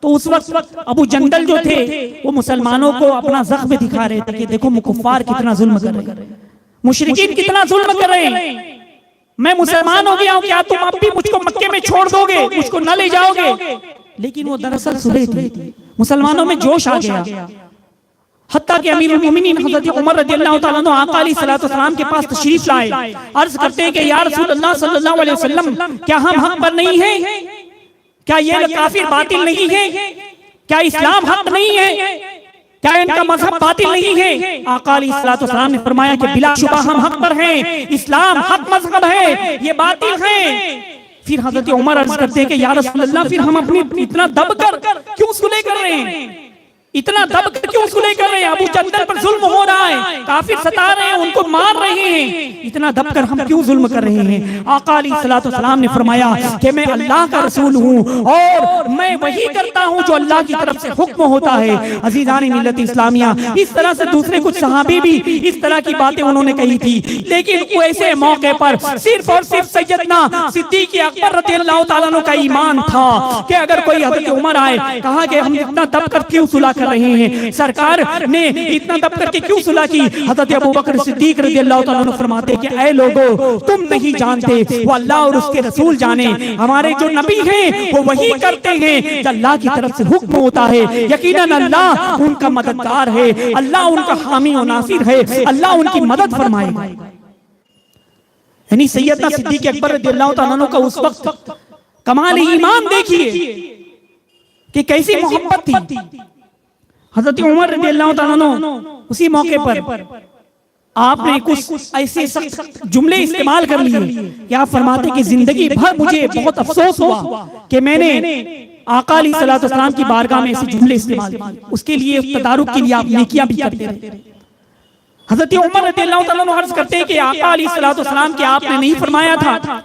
तो उस वक्त अबू जंदल जो थे वो मुसलमानों को अपना जख्म दिखा रहे थे कि देखो कुफ्फार कितना जुल्म कर रहे हैं, मुशरिकीन कितना जुल्म कर रहे हैं, मैं मुसलमान हो गया हूं, क्या तुम अब भी मुझको मक्के में छोड़ दोगे, मुझको न ले जाओगे? लेकिन वो दरअसल सुलह थी, मुसलमानों में जोश आ गया। हत्ता कि अमीरुल मोमिनीन हज़रत उमर रज़ियल्लाहु तआला अन्हु आका अलैहिस्सलातु वस्सलाम के पास तशरीफ लाए। अर्ज करते हैं कि या रसूल अल्लाह सल्लल्लाहु अलैहि वसल्लम, क्या हम हक पर नहीं हैं? क्या ये काफिर बातिल नहीं है? क्या इस्लाम हक नहीं है? क्या इनका मजहब बातिल नहीं है? आका अलैहिस्सलातु वस्सलाम ने फरमाया कि बिलाशुबा हम हक पर हैं, इस्लाम हक मजहब है, ये बातिल है। फिर हजरत उमर अर्ज करते हैं कि या रसूल अल्लाह, फिर हम अपनी इतना दब कर क्यों सुलह कर रहे हैं? इतना दब कर क्यों सुलह कर रहे हैं? अबू जंदल पर जुल्म हो रहा है, काफिर सता रहे हैं, उनको मार रहे हैं, इतना दब कर हम क्यों जुल्म कर रहे हैं? आका अलैहिस्सलातु वस्सलाम ने फरमाया कि मैं अल्लाह का रसूल हूँ और मैं वही करता हूँ जो अल्लाह की तरफ से हुक्म होता है। अजीज़ान मिल्लत इस्लामिया, इस तरह से दूसरे कुछ सहाबी भी इस तरह की बातें उन्होंने कही थी, लेकिन ऐसे मौके पर सिर्फ और सिर्फ सैयदना सिद्दीक़ अकबर रज़ियल्लाहु ताला अन्हु का ईमान था कि अगर कोई हज़रत उमर आए, कहा कि हम इतना दब कर क्यों सुलह रहे हैं, सरकार ने इतना दब करके क्यों सुलह की? हज़रत अबू बकर सिद्दीक रज़ियल्लाहु ताला अन्हु फरमाते कि ऐ लोगों, तुम नहीं जानते, वो अल्लाह और उसके रसूल जाने। हमारे जो नबी हैं वो वही करते हैं जो अल्लाह की तरफ से हुक्म होता है। यकीनन अल्लाह उनका मददगार है, अल्लाह उनका हामी और नासिर है, अल्लाह उनकी मदद फरमाएगा। यानी सैयदना सिद्दीक अकबर रज़ियल्लाहु ताला अन्हु का उस वक्त कमाल ईमान देखिए कि कैसी मोहब्बत थी। हज़रत उमर रज़ियल्लाहु ताला अन्हु उसी मौके पर आपने कुछ ऐसे सख्त जुमले इस्तेमाल कर लिए कि आप फरमाते कि जिंदगी भर मुझे बहुत अफसोस हुआ कि मैंने आका अलैहिस्सलातु वस्सलाम की बारगाह में ऐसे जुमले इस्तेमाल किए। उसके लिए तदारुक के लिए आप नेकियां भी करते रहे। हज़रत उमर रज़ियल्लाहु ताला अन्हु अर्ज करते हैं कि आका अलैहिस्सलातु वस्सलाम के आपने नहीं फरमाया था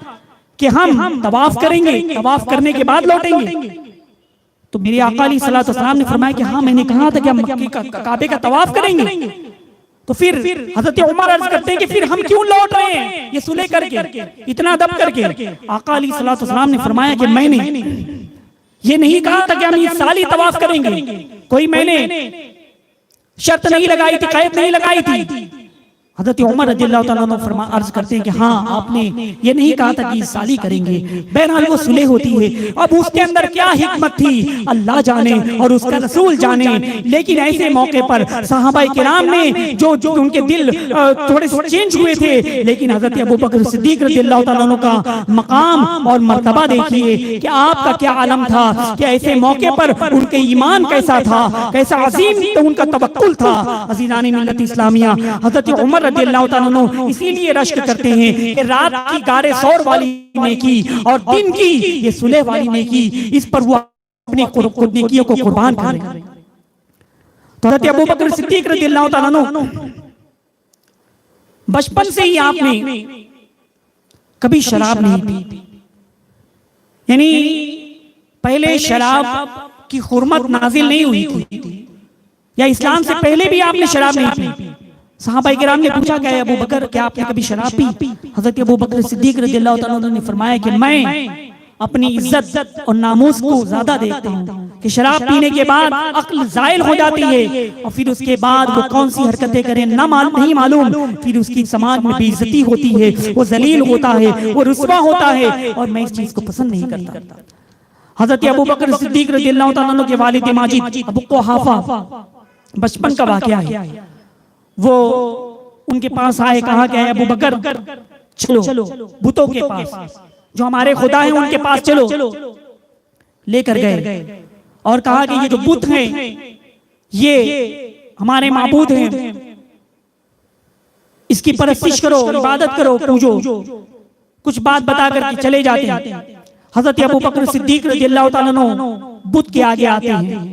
कि हम तवाफ करेंगे, तवाफ करने के बाद लौटेंगे? तो मेरे आका अलैहिस्सलातु वस्सलाम ने फरमाया कि हाँ, मैंने कहा था कि हम मक्के का काबे का तवाफ करेंगे। तो फिर हज़रत उमर अर्ज करते हैं कि फिर हम क्यों लौट रहे हैं ये सुलह करके, इतना दब करके? आका अलैहिस्सलातु वस्सलाम ने फरमाया कि मैंने ये नहीं कहा था कि हम इस साल ही तवाफ करेंगे, कोई मैंने शर्त नहीं लगाई थी, कैद नहीं लगाई थी। हज़रत उमर रज़ियल्लाहु ताला अन्हु अर्ज करते हैं कि हाँ, आपने ये नहीं कहा था कि इस साल ही करेंगे। बहरहाल वो सुलह होती है। अब उसके अंदर क्या हिकमत थी अल्लाह जाने और उसका रसूल जाने, लेकिन ऐसे मौके पर सहाबाए किराम ने जो उनके दिल थोड़े से चेंज हुए थे, लेकिन हज़रत अबू बकर सिद्दीक रज़ियल्लाहु ताला अन्हु का मकाम और मर्तबा देखिए कि आपका क्या आलम था, कि ऐसे मौके पर उनके ईमान कैसा था, कैसा अजीम तो उनका तवक्कुल था। अज़ीज़ान मिल्लत इस्लामिया, हज़रत उमर रज़ियल्लाहु ताला अन्हु इसीलिए रश्क करते हैं कि रात की गारे सौर वाली नेकी और दिन की ये सुलह वाली नेकी, इस पर वो अपनी नेकियों को कुर्बान करें। तो हज़रत अबू बकर सिद्दीक रज़ियल्लाहु ताला अन्हु बचपन से ही आपने कभी शराब नहीं पी, यानी पहले शराब की हुर्मत नाजिल नहीं हुई थी, या इस्लाम से पहले भी आपने शराब नहीं पी। सहाबाए किराम ने पूछा क्या अबू बकर, क्या आपने कभी शराब पी? हज़रत अबू बकर सिद्दीक रज़ियल्लाहु ताला अन्हु ने फरमाया कि मैं अपनी इज्जत और नामूस को ज्यादा देखता हूँ कि शराब पीने के बाद अक्ल ज़ाइल हो जाती है और फिर उसके बाद वो कौन सी हरकतें करें नहीं मालूम, फिर उसकी समाज में बेइज्जती होती है, वो जलील होता है, वो रुस्वा होता है, और मैं इस चीज को पसंद नहीं करता। हज़रत अबू बकर सिद्दीक रज़ियल्लाहु ताला अन्हु के वालिद माजिद अबू कुहाफा बचपन का वाकया है। वो उनके पास आए, कहा कि अबू बकर चलो बुतों के पास, जो हमारे खुदा हैं उनके पास चलो। लेकर गए और कहा कि ये जो बुत हैं ये हमारे माबूद हैं, इसकी परस्तिश करो, इबादत करो, पूजो। कुछ बात बता कर चले जाते हैं। हज़रत अबू बकर सिद्दीक रज़ियल्लाहु ताला अन्हु बुत के आगे आते हैं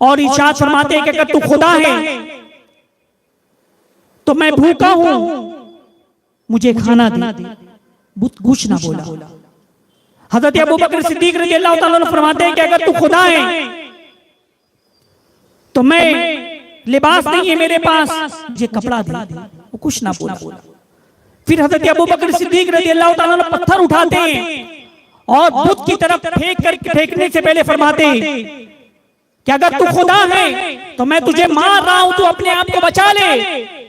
और इरशाद फरमाते हैं कि अगर तू खुदा है तो मैं भूखा हूं, मुझे खाना दे। बुत कुछ ना बोला। हज़रत अबू बकर सिद्दीक रज़ियल्लाहु ताला अन्हु फरमाते हैं कि अगर तू खुदा है तो मैं लिबास नहीं है मेरे पास, मुझे कपड़ा दे। वो कुछ ना बोला। फिर हज़रत अबू बकर सिद्दीक रज़ियल्लाहु ताला अन्हु पत्थर उठाते हैं और बुत की तरफ फेंकने से पहले फरमाते हैं कि अगर तू खुदा है तो मैं तुझे मार रहा हूं, तू अपने आप को बचा ले।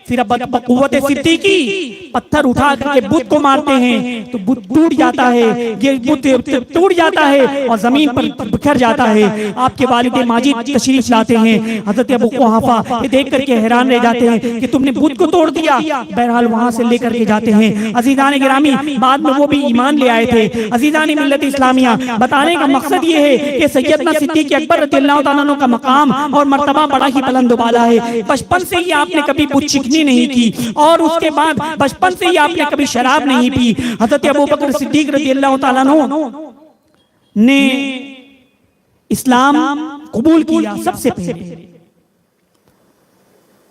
फिर अब बक़ुव्वत सिद्दीकी पत्थर उठा करके बुत को मारते हैं तो बुत टूट जाता है, ये बुत टूट जाता है और जमीन पर बिखर जाता है। आपके वालिद माजिद तशरीफ लाते हैं, हजरत अबू कुहाफा ये देख करके हैरान रह जाते हैं कि तुमने बुत को तोड़ दिया। बहरहाल वहां से लेकर के जाते हैं। अजीजान गिरामी, बाद में वो भी ईमान ले आए थे। अजीजान मिल्लत इस्लामिया, बताने का मकसद ये है कि सैयदना सिद्दीक अकबर रज़ियल्लाहु ताला अन्हु का मकाम और मर्तबा बड़ा ही बुलंद वाला है। बचपन से ही आपने कभी बुत चिकनी नहीं की और उसके बाद बचपन से ही आपने कभी शराब नहीं पी। हजरत अबू बकर सिद्दीक रज़ियल्लाहु ताला अन्हु ने इस्लाम कबूल किया। सबसे पहले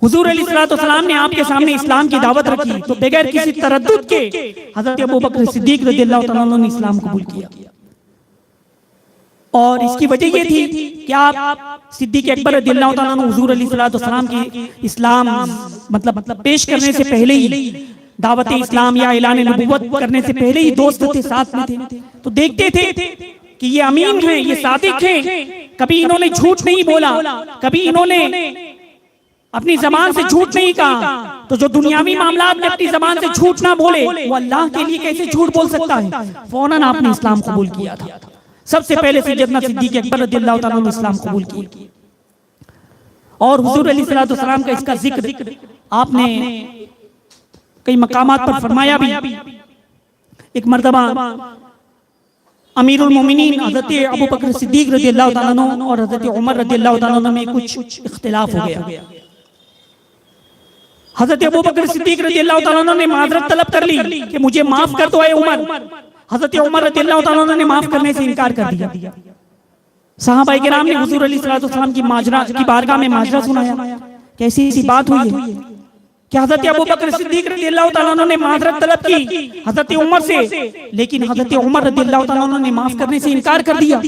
हुजूर अलैहिस्सलाम ने आपके सामने इस्लाम की दावत रखी तो बगैर किसी तरद्दुद के हजरत अबू बकर सिद्दीक रज़ियल्लाहु ताला अन्हु ने इस्लाम कबूल किया। और इसकी वजह ये थी कि आप सिद्दीक अकबर रज़ियल्लाहु ताला अन्हु हुजूर अलैहिस्सलाम की इस्लाम मतलब पेश करने से पहले ही, दावत इस्लाम या ऐलान नबुव्वत करने से पहले ही दोस्त थे, साथ में थे। तो देखते थे कि ये अमीन हैं, ये सादिक हैं, कभी इन्होंने झूठ नहीं बोला, कभी इन्होंने अपनी जबान से झूठ नहीं कहा। तो जो दुनियावी मामलात में अपनी जबान से झूठ ना बोले वो अल्लाह के लिए कैसे झूठ बोल सकता है। फौरन आपने इस्लाम कबूल किया था। सबसे पहले सैयदना सिद्दीक अकबर रज़ियल्लाहु ताला अन्हु इस्लाम कबूल किया। और हुजूर अलैहिस्सलाम का इसका जिक्र आपने कई मकामात पर फरमाया भी। एक मर्तबा अमीरुल मोमिनीन हज़रत अबू बकर सिद्दीक रज़ियल्लाहु ताला अन्हु और हज़रत उमर रज़ियल्लाहु ताला अन्हु में कुछ इख्तिलाफ हो गया। हज़रत अबू बकर सिद्दीक रज़ियल्लाहु ताला अन्हु ने माजरत तलब कर ली कि मुझे माफ कर दो ऐ उमर। हज़रत उमर रज़ियल्लाहु ताला अन्हु ने माफ करने से इनकार कर दिया। सहाबाए किराम ने हुजूर अलैहिस्सलाम की बारगाह में माजरा सुनाया, कैसी ऐसी बात हुई है कि हज़रत अबू बकर सिद्दीक रज़ियल्लाहु ताला अन्हु ने माजरत तलब की हज़रत उमर से, लेकिन हज़रत उमर रज़ियल्लाहु ताला अन्हु ने माफ करने से इनकार कर दिया।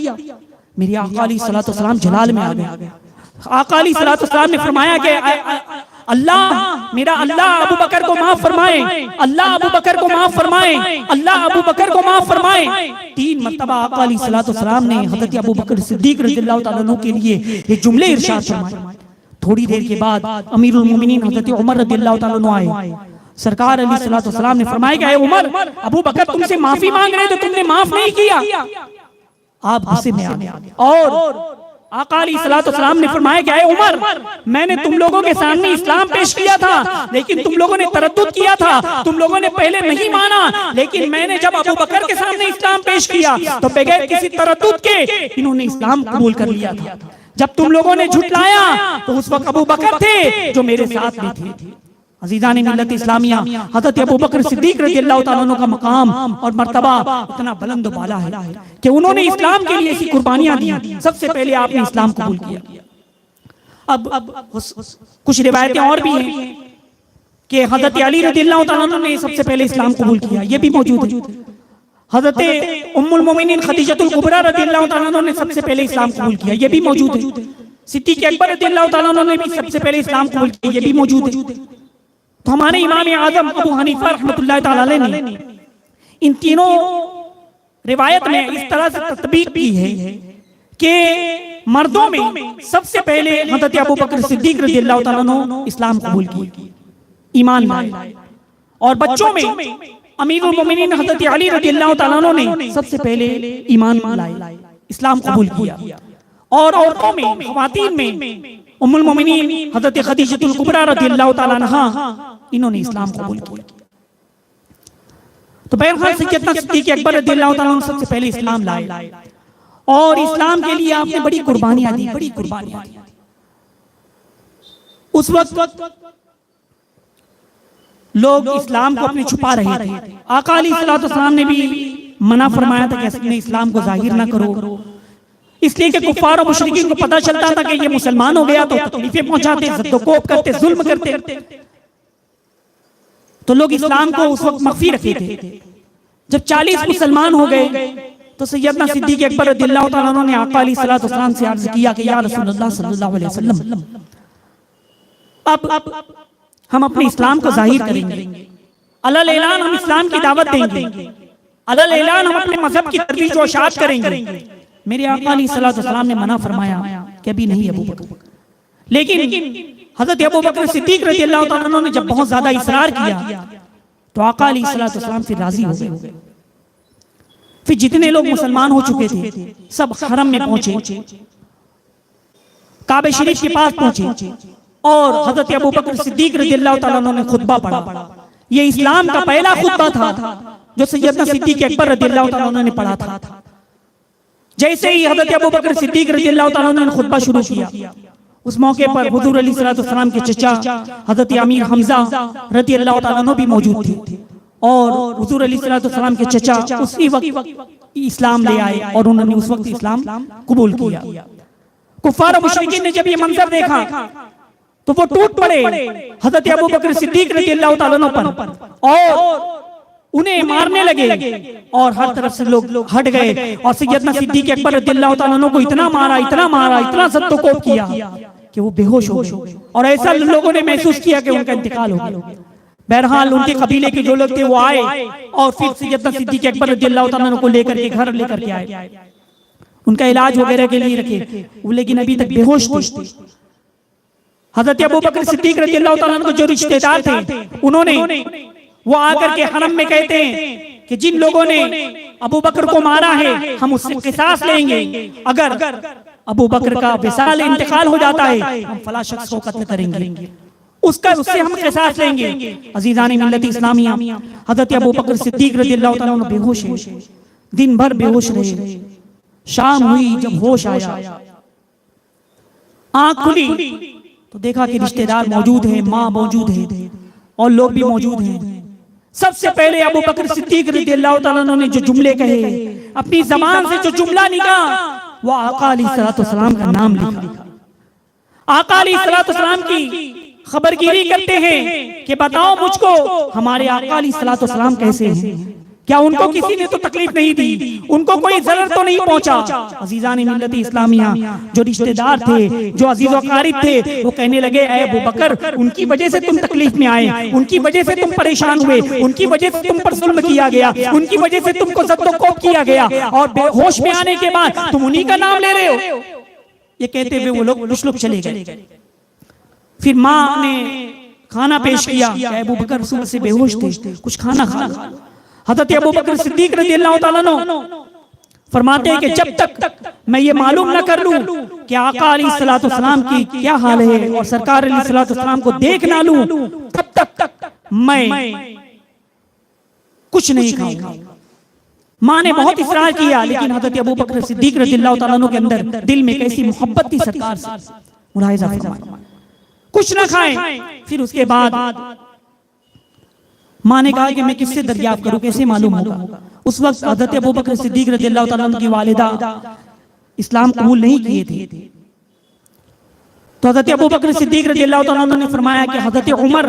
मेरे आका अलैहिस्सलाम जलाल में आ गए। आका अलैहिस्सलाम ने फरमाया कि अल्लाह मेरा अल्लाह अबू बकर को माफ फरमाए, अल्लाह अबू बकर को माफ फरमाए, अल्लाह अबू बकर को माफ फरमाए। 3 मर्तबा आका अलैहिस्सलाम ने हज़रत अबू बकर सिद्दीक रज़ियल्लाहु ताला अन्हु के लिए ये जुमले इरशाद फरमाए। थोड़ी देर के बाद अमीरुल मोमिनीन हज़रत उमर रज़ियल्लाहु ताला अन्हु आए। सरकार अलैहिस्सलाम ने फरमाया कि ऐ उमर, अबू बकर तुमसे माफी मांग रहे तो तुमने माफ नहीं किया। आप गुस्से में आ गए और आका अलैहिस्सलाम ने फरमाया कि ऐ उमर, मैंने तुम लोगों के सामने इस्लाम पेश किया था लेकिन तुम लोगों ने तरद्दुद किया था, तुम लोगों ने पहले नहीं माना, लेकिन मैंने जब अबू बकर के सामने इस्लाम पेश किया तो बगैर किसी तरद्दुद के इन्होंने इस्लाम कबूल कर लिया था। जब तुम लोगों ने झुटलाया तो उस वक्त अबू बकर थे जो मेरे साथ में थे। अज़ीज़ान मिल्लत इस्लामिया, हज़रत अबू बकर सिद्दीक रज़ियल्लाहु ताला अन्हु का मकाम और मर्तबा इतना बुलंद वाला है कि उन्होंने इस्लाम के लिए ऐसी कुर्बानियां दी। सबसे पहले आपने इस्लाम कबूल किया। अब कुछ रिवायतें और भी हैं कि हज़रत अली रज़ियल्लाहु ताला अन्हु ने सबसे पहले इस्लाम कबूल किया, ये भी मौजूद है। हज़रत उम्मुल मोमिनीन खदीजतुल कुबरा रज़ियल्लाहु ताला अन्हु ने सबसे पहले इस्लाम कबूल किया, ये भी मौजूद है। सिद्दीक अकबर रज़ियल्लाहु ताला अन्हु ने भी सबसे पहले इस्लाम कबूल किया, ये भी मौजूद है। तो हमारे इमाम आज़म अबू हनीफा रहमतुल्लाह ताला अलैह ने इन तीनों रिवायत में इस तरह से तत्बीक की है कि मर्दों में सबसे पहले हज़रत अबू बकर सिद्दीक रज़ियल्लाहु ताला अन्हु इस्लाम कबूल किया, ईमान लाए, और बच्चों में अमीरुल मोमिनीन हज़रत अली रज़ियल्लाहु ताला अन्हु ने सबसे पहले ईमान लाए, इस्लाम कबूल किया। और औरतों में, ख़वातीन में उम्मुल मोमिनीन हज़रत खदीजतुल कुबरा रज़ियल्लाहु ताला अन्हा, इन्होंने इस्लाम कबूल किया। तो बहरहाल सैयदना सिद्दीक अकबर रज़ियल्लाहु ताला अन्हु सबसे पहले इस्लाम लाए और इस्लाम के लिए आपने बड़ी कुर्बानियां दी, बड़ी कुर्बानियां दी। उस वक्त लोग इस्लाम को अपने छुपा रहे थे। आका अलैहिस्सलाम ने भी मना फरमाया था कि अपने इस्लाम को जाहिर ना करो, इसलिए कि कुफ्फार और मुशरिकीन को पता चलता था कि ये मुसलमान हो गया तो तकलीफें पहुंचाते, ज़द्दोकोब करते, जुल्म करते। तो लोग इस्लाम को उस वक्त मख्फी रखे थे। जब 40 मुसलमान हो गए तो सैयदना सिद्दीक अकबर रज़ियल्लाहु ताला अन्हु ने आका अलैहिस्सलाम से अर्ज किया कि या रसूलल्लाह सल्लल्लाहु अलैहि वसल्लम, अब हम अपने इस्लाम को जाहिर करेंगे, अलल ऐलान हम इस्लाम की दावत देंगे, अलल ऐलान हम अपने मजहब की तरवीज और इशाअत करेंगे। मेरे आका अलैहिस्सलाम ने मना फरमाया कि अभी नहीं अबू बकर, लेकिन हजरत अबू बकर सिद्दीक रज़ियल्लाहु ताला अन्हु ने जब बहुत ज्यादा इसरार किया तो आका अलैहिस्सलाम फिर राजी हो गए। फिर जितने लोग मुसलमान हो चुके थे सब हरम में पहुंचे, काबे शरीफ के पास पहुंचे और हजरत अबू बकर सिद्दीक रज़ियल्लाहु ताला अन्हु ने खुतबा पढ़ा। ये इस्लाम का पहला खुतबा था जो सैयदना सिद्दीक अकबर रज़ियल्लाहु ताला अन्हु ने पढ़ा था। जैसे ही हजरत अबू बकर सिद्दीक रज़ियल्लाहु ताला अन्हु ने खुतबा शुरू किया, उस मौके पर हुजूर अलैहिस्सलाम के चचा हजरत अमीर हमजा रज़ियल्लाहु ताला अन्हु भी मौजूद थे और हुजूर अलैहिस्सलाम के चचा उसी वक्त इस्लाम ले आए और उन्होंने उस वक्त इस्लाम कबूल किया। कुफार और मुशरिकीन ने जब ये मंजर देखा तो वो टूट पड़े हजरत अबू बकर सिद्दीक रज़ियल्लाहु ताला अन्हु पर और उन्हें मारने लगे और हर तरफ से लोग हट गए और सैयदना सिद्दीक अकबर रज़ियल्लाहु ताला अन्हु को इतना मारा, इतना सत्तोकोप किया कि वो बेहोश हो गए और ऐसा लोगों ने महसूस किया कि उनका इंतकाल हो गया। बहरहाल उनके कबीले के जो लोग थे वो आए और फिर सैयदना सिद्दीक अकबर रज़ियल्लाहु ताला अन्हु को लेकर के घर लेकर के आए, उनका इलाज वगैरह के लिए रखे, लेकिन अभी तक बेहोश थे। हजरत अबू बकर सिद्दीक रज़ियल्लाहु ताला अन्हु के जो रिश्तेदार थे उन्होंने वो आकर के हरम में कहते हैं कि जिन लोगों ने अबू बकर को मारा है हम उससे किसास लेंगे, अगर अबू बकर का विसाल इंतकाल हो जाता है हम फला शख्स को कत्ल करेंगे, उससे हम किसास लेंगे। अजीजान मिल्लत इस्लामिया, हजरत अबू बकर सिद्दीक रज़ियल्लाहु ताला अन्हु बेहोश हैं, दिन भर बेहोश रहे। शाम हुई, जब होश आया, आंख खुली तो देखा कि रिश्तेदार मौजूद हैं, माँ मौजूद है और लोग भी मौजूद हैं। सबसे पहले अबू बकर सिद्दीक रज़ियल्लाहु ताला अन्हु ने जो जुमले कहे, अपनी जबान से जो जुमला निकला वो आका अलैहिस्सलाम का नाम लिखा। आका अलैहिस्सलाम की खबरगिरी करते हैं कि बताओ मुझको हमारे आका अलैहिस्सलाम कैसे हैं, क्या उनको किसी ने तो तकलीफ नहीं दी, उनको कोई जरर तो नहीं पहुंचा। अजीजान मिल्लत इस्लामिया, जो रिश्तेदार थे, जो अजीज वकारिब थे, वो कहने लगे ऐ अबू बकर, उनकी वजह से तुम तकलीफ में आए, उनकी वजह से तुम परेशान हुए, उनकी वजह से तुम पर जुल्म किया गया, उनकी वजह से तुमको ज़ब्त-ओ-कोब किया गया और बेहोश में आने के बाद तुम उन्हीं का नाम ले रहे हो। ये कहते हुए वो लोग कुछ लोग चले गए। फिर माँ ने खाना पेश किया, अबू बकर सुबह से बेहोश थे, कुछ खाना खा लो। हज़रत अबू बकर सिद्दीक रज़ियल्लाहु ताला अन्हु फरमाते हैं कि जब तक मैं ये मालूम न कर लूं कि आका अलैहिस्सलाम की क्या हाल है और सरकार अलैहिस्सलाम को देख ना लूं, तब तक मैं कुछ नहीं खाऊंगा। माँ ने बहुत इसरार किया, लेकिन हज़रत अबू बकर सिद्दीक रज़ियल्लाहु ताला अन्हु के अंदर दिल में कैसी मोहब्बत थी सरकार से, मुलाहिज़ा फरमाएं, कुछ न खाएं। फिर उसके बाद माँ ने कहा कि मैं किससे दरियाफ्त करूं, कैसे मालूम होगा। उस वक्त हज़रत अबू बकर सिद्दीक रज़ियल्लाहु ताला अन्हु की वालिदा इस्लाम कबूल नहीं किए थे, तो हज़रत अबू बकर सिद्दीक रज़ियल्लाहु ताला अन्हु ने फरमाया कि हज़रत उमर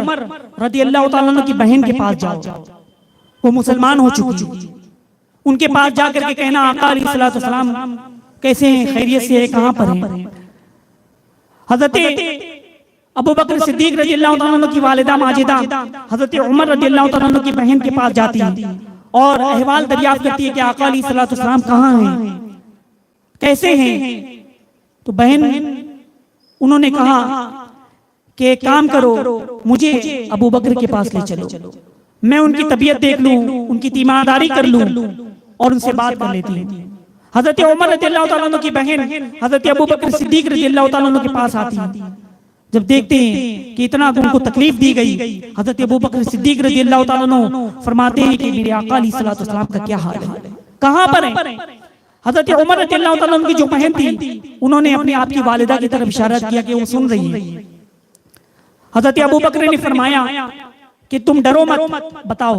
रज़ियल्लाहु ताला अन्हु की बहन के पास जाओ, वो मुसलमान हो चुकी, उनके पास जाकर के कहना आका अलैहिस्सलाम कैसे हैं, खैरियत से है, कहाँ पर हैं। हज़रत अबू बकर सिद्दीक रज़ियल्लाहु ताला अन्हु की वालिदा माजिदा हज़रत उमर रज़ियल्लाहु ताला अन्हु की बहन के पास जाती है और अहवाल दरियाफ्त करती है कि आका अलैहिस्सलाम कहाँ हैं, कैसे हैं। तो बहन उन्होंने कहा कि एक काम करो, मुझे अबू बकर के पास ले चलो, मैं उनकी तबीयत देख लूं, उनकी तीमारदारी कर लूं और उनसे बात कर लेती हूँ। हज़रत उमर रज़ियल्लाहु ताला अन्हु की बहन हज़रत अबू बकर सिद्दीक रज़ियल्लाहु ताला अन्हु के पास आती है। जब देखते हैं कि इतना उनको तकलीफ दी गई, हज़रत अबू बकर सिद्दीक रज़ियल्लाहु ताला अन्हु फरमाते हैं कि मेरे आका अलैहिस्सलाम का क्या हाल है, कहाँ पर है। हज़रत उमर रज़ियल्लाहु ताला अन्हु की जो बहन थी उन्होंने अपनी आपकी वालिदा की तरफ इशारा किया कि वो सुन रही है। हज़रत अबू बकर ने फरमाया कि तुम डरो मत, बताओ।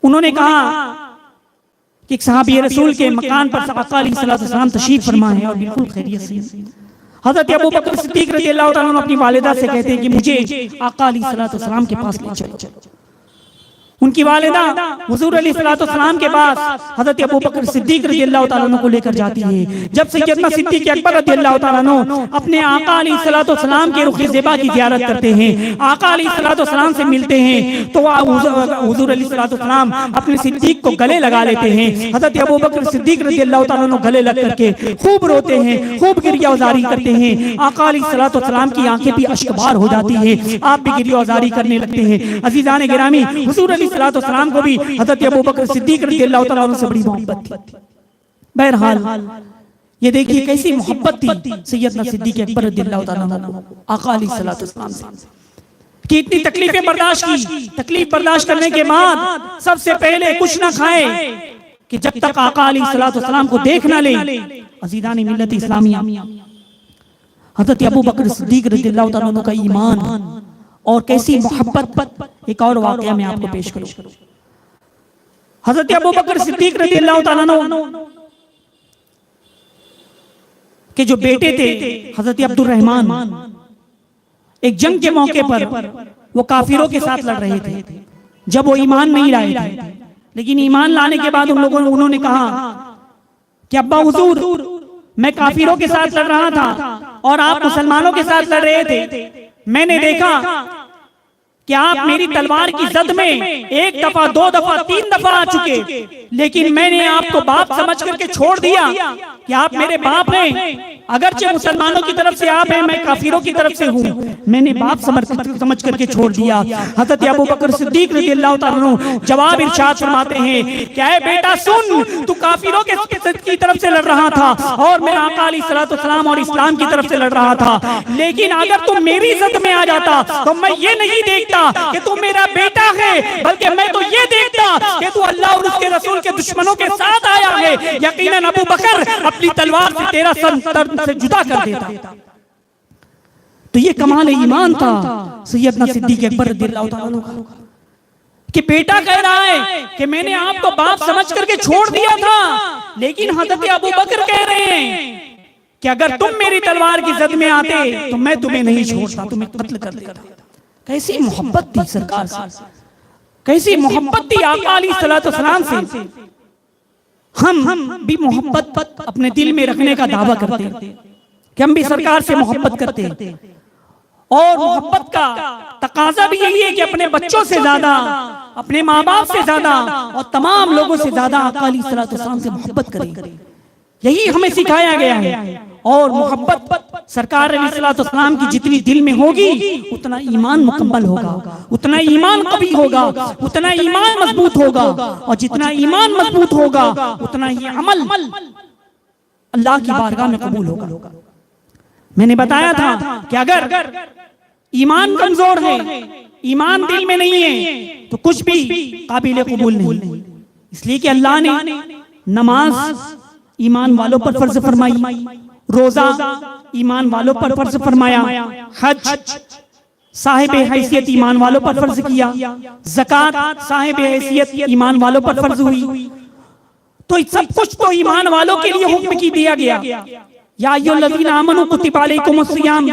उन्होंने कहा कि सहाबी रसूल के मकान पर आका अलैहिस्सलाम तशरीफ फरमा है और बिल्कुल खैरियत से। हज़रत अबू बकर सिद्दीक रज़ियल्लाहु ताला अन्हु अपनी वालिदा से कहते हैं कि मुझे आका अलैहिस्सलाम के पास ले चलो। उनकी वालिदा हुजूर अलैहिस्सलाम के पास हजरत अबू बकर सिद्दीक रज़ियल्लाहु ताला अन्हु को लेकर जाती है। जब सैयदना सिद्दीक अकबर रज़ियल्लाहु ताला अन्हु अपने आका अलैहिस्सलाम के रुख़ ज़ेबा की ज़ियारत करते हैं, आका अलैहिस्सलाम से मिलते हैं, तो हुजूर अलैहिस्सलाम अपने सिद्दीक को गले लगा लेते हैं। हजरत अबू बकर सिद्दीक रज़ियल्लाहु ताला अन्हु गले लग करके खूब रोते हैं, खूब गिरियाज़ारी करते हैं। आका अलैहिस्सलाम की आंखें भी अश्कबार हो जाती है, आप भी गिरियाज़ारी करने लगते हैं। अज़ीज़ान गिरामी, हुजूर अलैहिस्सलाम को भी हजरत अबू बकर सिद्दीक रज़ियल्लाहु ताला अन्हु से बड़ी मोहब्बत थी। बहरहाल ये देखिए कैसी मोहब्बत थी सैयदना सिद्दीक अकबर रज़ियल्लाहु ताला अन्हु आका अलैहिस्सलाम से, कि इतनी तकलीफें बर्दाश्त की। तकलीफ बर्दाश्त करने के बाद सबसे पहले कुछ ना खाए कि जब तक आका अलैहिस्सलाम को देख ना ले। अज़ीज़ान मिल्लत इस्लामिया, हजरत अबू बकर सिद्दीक रज़ियल्लाहु ताला अन्हु का ईमान और कैसी मोहब्बत, एक और वाक़या मैं आपको पेश करूं। हजरत अबू बकर सिद्दीक रज़ियल्लाहु ताला अन्हु के जो बेटे थे हजरत अब्दुर रहमान, एक जंग के मौके पर वो काफिरों के साथ लड़ रहे थे। जब वो ईमान नहीं लाए थे, लेकिन ईमान लाने के बाद उन्होंने कहा कि अब्बा हुजूर, मैं काफिरों के साथ लड़ रहा था और आप मुसलमानों के साथ लड़ रहे थे। मैंने देखा कि आप मेरी तलवार की जद में एक दफा, दो दफा, तीन दफा आ चुके, लेकिन मैंने आपको बाप समझ करके छोड़ दिया कि आप मेरे बाप हैं। अगरचे मुसलमानों की तरफ से आप हैं, मैं काफिरों की तरफ से हूँ, मैंने बाप समझ करके छोड़ दिया। हजरत अबू बकर सिद्दीक रज़ियल्लाहु ताला अन्हु जवाब इरशाद फरमाते हैं, क्या है बेटा, सुन, तू काफिरों की तरफ से लड़ रहा था और मेरा आका अलैहिस्सलाम और इस्लाम की तरफ से लड़ रहा था, लेकिन अगर तू मेरी इज्जत में आ जाता तो मैं ये नहीं देखता कि तू मेरा बेटा है, बल्कि मैं तो ये देखता कि तू अल्लाह और उसके रसूल के दुश्मनों के साथ आया है। यकीनन अबू बकर अपनी तलवार से तेरा सर से जुदा कर देता। तो ये कमाल ईमान था सैयदना सिद्दीक अकबर रज़ियल्लाहु ताला अन्हु का, कि बेटा कह रहा है कि मैंने आपको बाप समझ करके छोड़ दिया था, लेकिन हजरत अबू बकर कह रहे हैं कि अगर तुम मेरी तलवार की जद में आते तो मैं तुम्हें नहीं छोड़ता, तुम्हें कत्ल कर देता। कैसी मोहब्बत थी सरकार से, कैसी मोहब्बत थी आका अलैहिस्सलाम से। हम भी मोहब्बत अपने दिल में रखने का दावा करते हैं कि हम भी सरकार से मोहब्बत करते हैं, और मोहब्बत का तकाजा भी यही है कि अपने बच्चों से ज्यादा, अपने माँ बाप से ज्यादा और तमाम लोगों से ज्यादा आका अलैहिस्सलाम से मोहब्बत करें। यही हमें सिखाया गया है। और मोहब्बत सरकार अलैहिस्सलाम की जितनी दिल में होगी, उतना ईमान मुकम्मल होगा, उतना ईमान कवी होगा, उतना ईमान मजबूत होगा, और जितना ईमान मजबूत होगा उतना ही अमल अल्लाह की बारगाह में कबूल होगा। मैंने बताया था कि अगर ईमान कमजोर है, ईमान दिल में नहीं है, तो कुछ भी काबिल कबूल नहीं। इसलिए कि अल्लाह ने नमाज ईमान वालों पर फर्ज फरमाई, रोजा ईमान वालों पर फर्ज फरमाया, हज साहिब हैसियत ईमान वालों पर फर्ज किया, ज़कात साहिब हैसियत ईमान वालों पर फर्ज हुई। तो सब कुछ तो ईमान वालों के लिए हुक्म की दिया गया। या अय्युहल्लज़ीना आमनू कुतिबा अलैकुमुस्सियाम,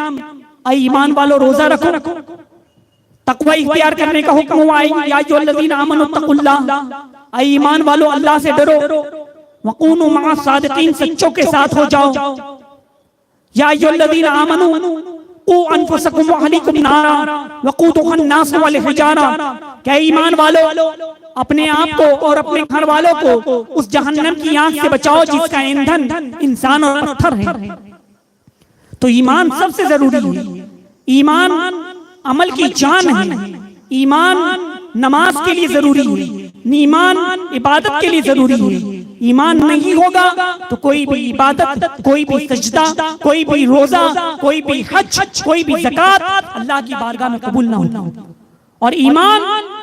ऐ ईमान वालों रोजा रखो, तकवा इख्तियार करने का हुक्म हुआ। या अय्युहल्लज़ीना आमनू तक़ुल्लाह, ऐ ईमान वालों अल्लाह से डरो, वकूनू मअस सादिकीन, सच्चों के साथ हो जाओ। या अय्युहल्लज़ीना आमनू क़ू अनफुसकुम व अहलीकुम नारा वक़ूदुहा अन्नास वल हिजारा, क्या ईमान वालों अपने आप को और अपने घर वालों को उस जहन्नम की आग से बचाओ जिसका ईंधन इंसान और पत्थर है। तो ईमान सबसे जरूरी है। ईमान अमल की जान है। ईमान नमाज के लिए जरूरी है, ईमान इबादत के लिए जरूरी है। ईमान नहीं होगा तो कोई भी इबादत, कोई भी सजदा, कोई भी रोजा, कोई भी हज, कोई भी ज़कात अल्लाह की बारगाह में कबूल ना होगा। और ईमान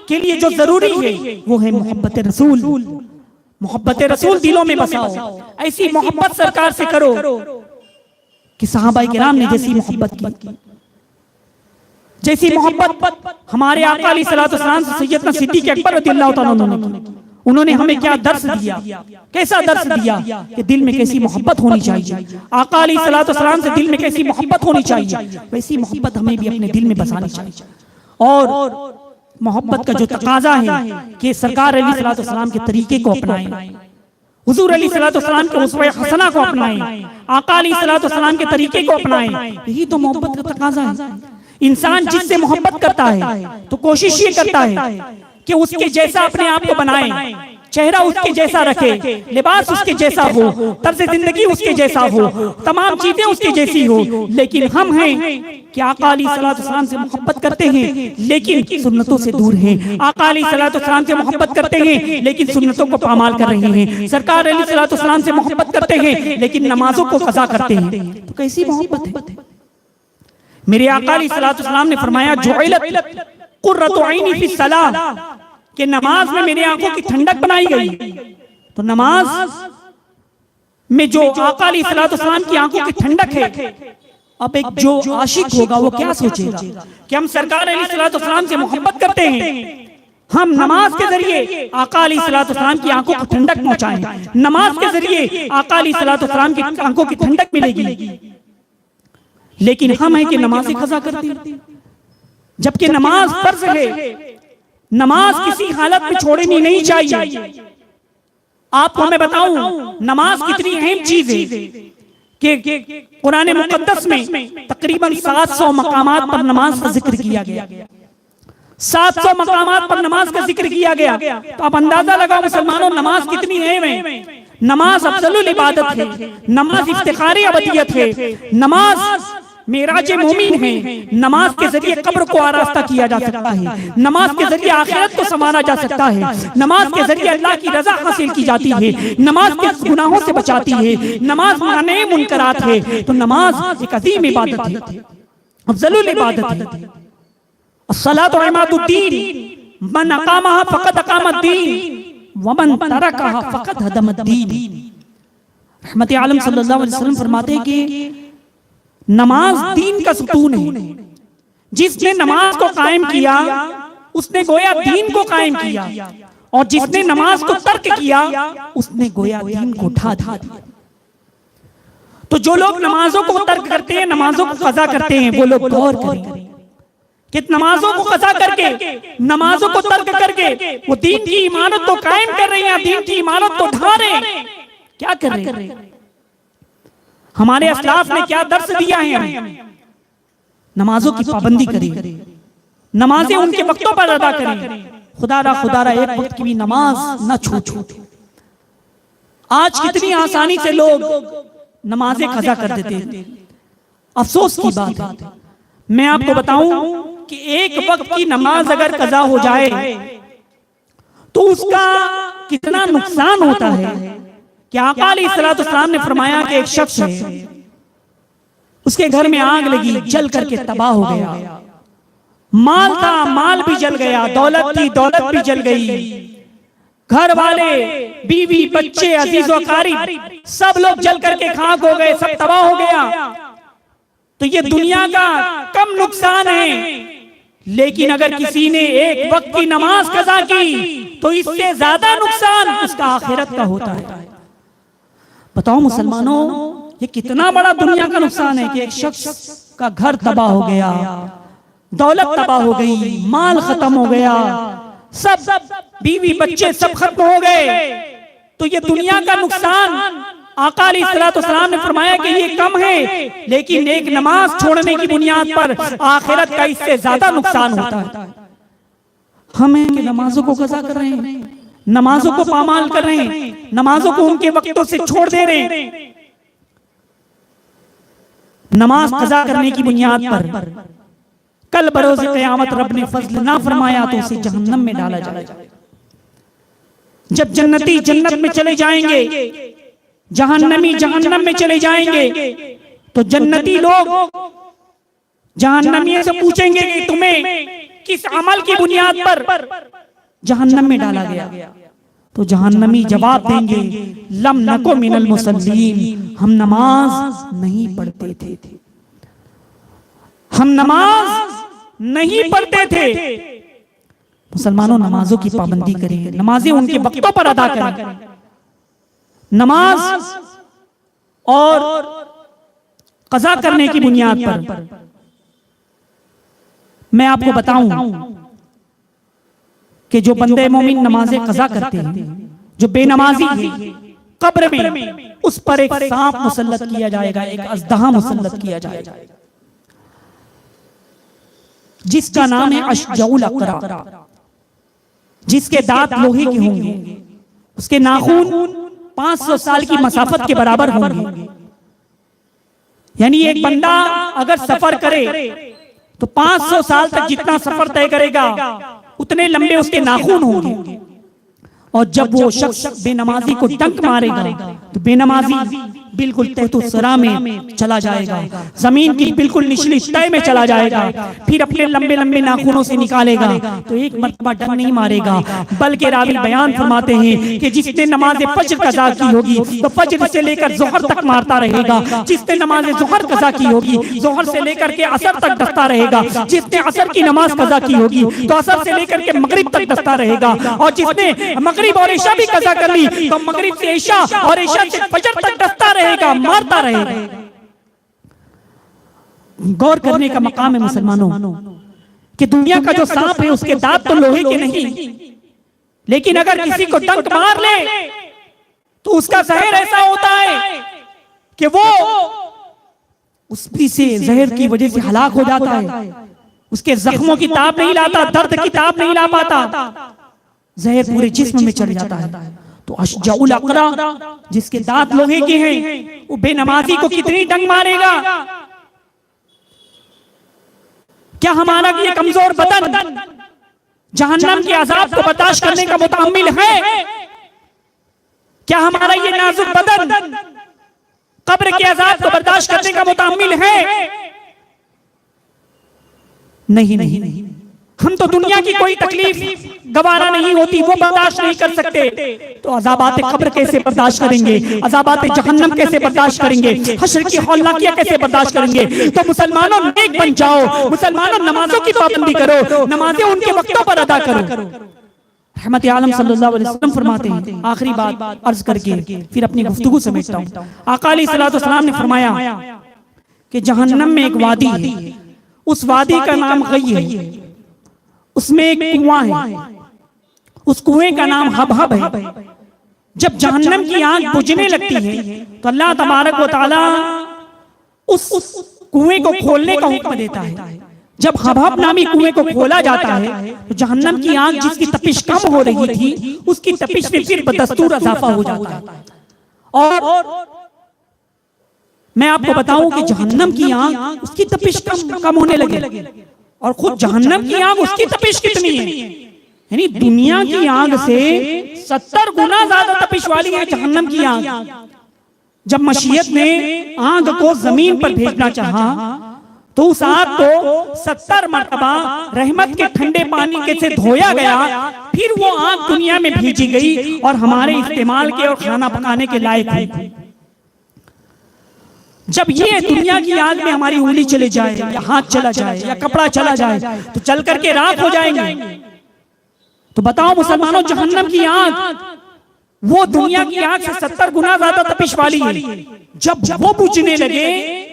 के लिए जो जरूरी है वो है मोहब्बत रसूल। मोहब्बत रसूल दिलों में बसाओ। ऐसी मोहब्बत सरकार से करो कि सहाबाए किराम ने जैसी मोहब्बत की, जैसी मोहब्बत हमारे आका अलैहिस्सलाम से सैयदना सिद्दीक अकबर रज़ियल्लाहु ताला अन्हु ने की। उन्होंने हमें क्या दर्स दिया, कैसा दर्स दिया कि दिल में कैसी मोहब्बत होनी चाहिए। आका अलैहिस्सलाम से दिल में कैसी मोहब्बत होनी चाहिए, वैसी मोहब्बत हमें भी अपने दिल में बसानी चाहिए। और मोहब्बत का जो तकाजा है कि सरकार अलैहिस्सलाम के तरीके को अपनाएं, हुजूर अलैहिस्सलाम के उस्वे हसना को अपनाएं, आका अलैहिस्सलाम के तरीके को अपनाएं। यही तो मोहब्बत का तकाजा है। इंसान जिससे मोहब्बत करता है तो कोशिश ये करता है कि उसके जैसा अपने आप को बनाए, चेहरा उसके जैसा रखे, लिबास उसके जैसा हो, तर्ज जिंदगी उसके जैसा हो, तमाम चीजें उसके जैसी हो। लेकिन हम हैं कि आका अलैहिस्सलाम से मोहब्बत करते हैं लेकिन सुन्नतों से दूर हैं। आका अलैहिस्सलाम से मोहब्बत करते हैं लेकिन सुन्नतों को पामाल कर रहे हैं। सरकार अलैहिस्सलाम से मोहब्बत करते हैं लेकिन नमाजों को कज़ा करते हैं। तो कैसी मोहब्बत है? मेरे आका अलैहिस्सलाम ने फरमाया जुइलत कुर्रतु ऐनी फी सलाह, कि नमाज में मेरी आंखों की ठंडक बनाई गई। तो नमाज में जो आका अलैहिस्सलाम की आंखों की ठंडक है, अब एक जो आशिक होगा वो क्या सोचेगा कि हम सरकार अलैहिस्सलाम से मोहब्बत करते हैं, हम नमाज के जरिए आका अलैहिस्सलाम की आंखों को ठंडक पहुंचाएं, नमाज के जरिए आका अलैहिस्सलाम की आंखों की ठंडक मिलेगी। लेकिन हम है कि नमाज़ें कज़ा करते हैं, जबकि नमाज फर्ज है। नमाज किसी हालत में छोड़नी नहीं चाहिए। आपको मैं बताऊं नमाज कितनी अहम चीज है कि कुरान मुक़द्दस में तकरीबन 700 मकामात पर नमाज का जिक्र किया गया। 700 मकामात पर नमाज का जिक्र किया गया। तो आप अंदाजा लगाओ मुसलमानों, नमाज कितनी अहम है। नमाज अफजलुल इबादत है, नमाज इफ्तिखारी अबदियत है, नमाज मेराज मोमिन है। नमाज के जरिए कब्र को आरास्ता किया जा सकता है, नमाज के जरिए आखिरत को संवारा जा सकता है, नमाज के जरिए अल्लाह की रजा हासिल की जाती है, नमाज के गुनाहों से बचाती है, नमाज माने मुनकरात है। तो नमाज एक अजीम इबादत है, अफजलुल इबादत है। अस्सलातु इमादुद्दीन, मन अकामहा फक़द अकामद्दीन व मन तरकहा फक़द हदमद्दीन। रहमत आलम सल्लल्लाहु अलैहि वसल्लम फरमाते हैं कि नमाज दीन का सुतून है। जिसने नमाज को कायम किया उसने गोया दीन को कायम किया, और जिसने नमाज को तर्क किया उसने गोया दीन को ढा दिया। तो जो लोग नमाजों को तर्क करते हैं, नमाजों को कज़ा करते हैं, वो लोग गौर करें कि नमाजों को कज़ा करके, नमाजों को तर्क करके वो दीन की इमारत को कायम कर रहे हैं, दीन की इमारत को ढा रहे हैं। क्या कर रहे हैं? हमारे अस्लाफ ने क्या दर्स दिया है हमें? नमाजों की पाबंदी करें, नमाजें उनके वक्तों पर अदा करें। खुदारा एक वक्त की भी नमाज न छूटे। आज कितनी आसानी से लोग नमाजें कज़ा कर देते हैं। अफसोस की बात है। मैं आपको बताऊं कि एक वक्त की नमाज अगर कज़ा हो जाए तो उसका कितना नुकसान होता है। कि आका अलैहिस्सलाम ने फरमाया कि एक शख्स है, उसके घर में आग लगी, जल करके तबाह हो गया। माल था, माल भी जल गया, दौलत थी, दौलत भी जल गई। घर वाले, बीवी, बच्चे, अजीज व क़रीब सब लोग जल करके खाक हो गए, सब तबाह हो गया। तो ये दुनिया का कम नुकसान है। लेकिन अगर किसी ने एक वक्त की नमाज कज़ा की तो इससे ज्यादा नुकसान उसका आखिरत का होता है। बताओ मुसलमानों, ये कितना बड़ा दुनिया का नुकसान है कि एक शख्स का घर तबाह हो गया, दौलत तबाह हो गई, माल खत्म हो गया, सब बीवी बच्चे सब खत्म हो गए। तो ये दुनिया का नुकसान आका अलैहिस्सलाम ने फरमाया कि ये कम है, लेकिन एक नमाज छोड़ने की बुनियाद पर आखिरत का इससे ज्यादा नुकसान होता है। हमें नमाजों को कज़ा कर रहे हैं, नमाजों को पामाल कर रहे हैं, नमाजों को उनके वक्तों से छोड़ दे रहे हैं। नमाज कज़ा करने की बुनियाद पर कल बरोज़ क़यामत रब ने फज़ल ना फरमाया तो उसे जहन्नम में डाला जाएगा। जब जन्नती जन्नत में चले जाएंगे, जहन्नमी जहन्नम में चले जाएंगे, तो जन्नती लोग जहन्नमियों से पूछेंगे कि तुम्हें किस अमल की बुनियाद पर जहन्नम में डाला गया? तो जहन्नमी जवाब देंगे, लम नको मिनल मुसल्लीन, हम नमाज नहीं पढ़ते थे, हम नमाज नहीं पढ़ते थे। मुसलमानों, नमाजों की पाबंदी करें, नमाजें उनके वक्तों पर अदा करें। नमाज और कज़ा करने की बुनियाद पर मैं आपको बताऊं, कि जो बंदे मोमिन नमाजें कज़ा करते हैं, जो बेनमाजी है, कब्र में उस पर एक सांप मुसल्लत किया जाएगा, एक अज़दहा मुसल्लत किया जाएगा, जिसका नाम है अशजउल अक़रा, जिसके दांत लोहे के होंगे, उसके नाखून 500 साल की मसाफत के बराबर होंगे। यानी एक बंदा अगर सफर करे तो 500 साल तक जितना सफर तय करेगा उतने लंबे उसके नाखून होंगे। और जब वो शख्स बेनमाजी को डंक मारेगा तो बेनमाजी बिल्कुल तहतुस्सरा में चला जाएगा, जमीन की बिल्कुल निचली तय में चला जाएगा। फिर अपने लंबे लंबे नाखूनों से निकालेगा तो एक मरतबा डंक नहीं मारेगा, बल्कि रावी बयान फरमाते हैं कि जिसने नमाज फज्र कज़ा की होगी तो फज्र से लेकर ज़ोहर तक मारता रहेगा, जिसने नमाज ज़ोहर कज़ा की होगी ज़ोहर से लेकर के असर तक डसता रहेगा, जिसने असर की नमाज कज़ा की होगी तो असर से लेकर के मगरिब तक डसता रहेगा, और जिसने मगरिब और ईशा भी कज़ा कर ली तो मगरिब से ईशा और ईशा से फजर तक डसता रहेगा, मारता रहेगा। गौर करने का मकाम है मुसलमानों कि दुनिया का जो सांप है उसके दांत तो लोहे के नहीं, लेकिन अगर किसी को डंक मार ले तो उसका जहर ऐसा होता है कि वो उसमें से जहर की वजह से हलाक हो जाता है, उसके जख्मों की ताब नहीं लाता, दर्द की ताब नहीं ला पाता, जहर पूरे जिस्म में चढ़ जाता है। तो अशजउल अक़रा जिसके दांत लोहे के हैं वो बेनमाजी को कितनी डंक मारेगा? क्या हमारा ये कमजोर बदन जहन्नम के अजाब को बर्दाश्त करने का मुतहम्मिल है? क्या हमारा ये नाजुक बदन कब्र के अजाब को बर्दाश्त करने का मुतहम्मिल है? नहीं। हम तो दुनिया की कोई तकलीफ गवारा नहीं होती वो बर्दाश्त नहीं कर सकते, तो अज़ाबात कब्र कैसे बर्दाश्त करेंगे, अज़ाबात जहन्नम कैसे बर्दाश्त करेंगे, हश्र की हौलनाकियां कैसे बर्दाश्त करेंगे? तो मुसलमानों नेक बन जाओ, मुसलमानों नमाजों की पाबंदी करो, नमाजें उनके वक्तों पर अदा करो। रहमत आलम सल्लल्लाहु अलैहि वसल्लम फरमाते हैं, आखिरी बात अर्ज करके फिर अपनी गुफ्तगू समेटता हूं। आका अलैहिस्सलाम ने फरमाया कि जहन्नम में एक वादी है, उस वादी का नाम गई है, उसमें एक कुआं है, उस कुएं का नाम हबहब है। जब जहन्नम की आग बुझने लगती है तो अल्लाह तबारक व तआला उस कुएं को खोलने का हुक्म देता है। जब हबहब नामी कुएं को खोला जाता है तो जहन्नम की आग जिसकी तपिश कम हो रही थी उसकी तपिश में फिर बदस्तूर इजाफा हो जाता है। और मैं आपको बताऊं कि जहन्नम की आग उसकी तपिश कम होने लगे, और खुद जहन्नम की आग उसकी तपिश कितनी है, यानी दुनिया की आग से 70 गुना ज्यादा तपिश वाली है जहन्नम की आग। जब मशीयत ने आग को जमीन पर भेजना चाहा तो उस आग को 70 मरतबा रहमत के ठंडे पानी के से धोया गया, फिर वो आग दुनिया में भेजी गई और हमारे इस्तेमाल के और खाना पकाने के लायक हुई। जब ये दुनिया की आग में हमारी उंगली चले जाए या हाथ चला जाए या कपड़ा चला जाए तो चल करके राख हो जाएंगे। तो बताओ मुसलमानों, जहन्नम की आग वो दुनिया की आग से 70 गुना ज्यादा तपिश वाली है। जब वो बुझने लगे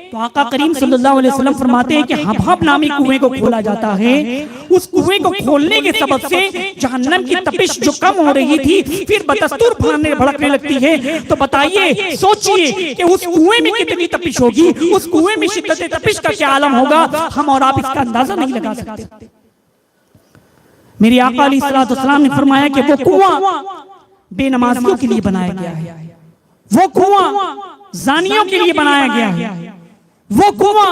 तो आका करीम सल्लल्लाहु अलैहि वसल्लम फरमाते हैं कि हबहब नामी कुएं को खोला जाता है। उस कुएं को खोलने के सबब से जहन्नम की तपिश जो कम हो रही थी फिर बदस्तूर भड़कने लगती है। तो बताइए, सोचिए कि उस कुएं में कितनी तपिश होगी, उस कुएं में शिद्दत तपिश का क्या आलम होगा, हम और आप इसका अंदाजा नहीं लगा सकते। मेरे आका अलैहिस्सलाम ने फरमाया कि वो कुआं बेनमाजियों के लिए बनाया गया है, वो कुआं जानियों के लिए बनाया गया है, वो कुआं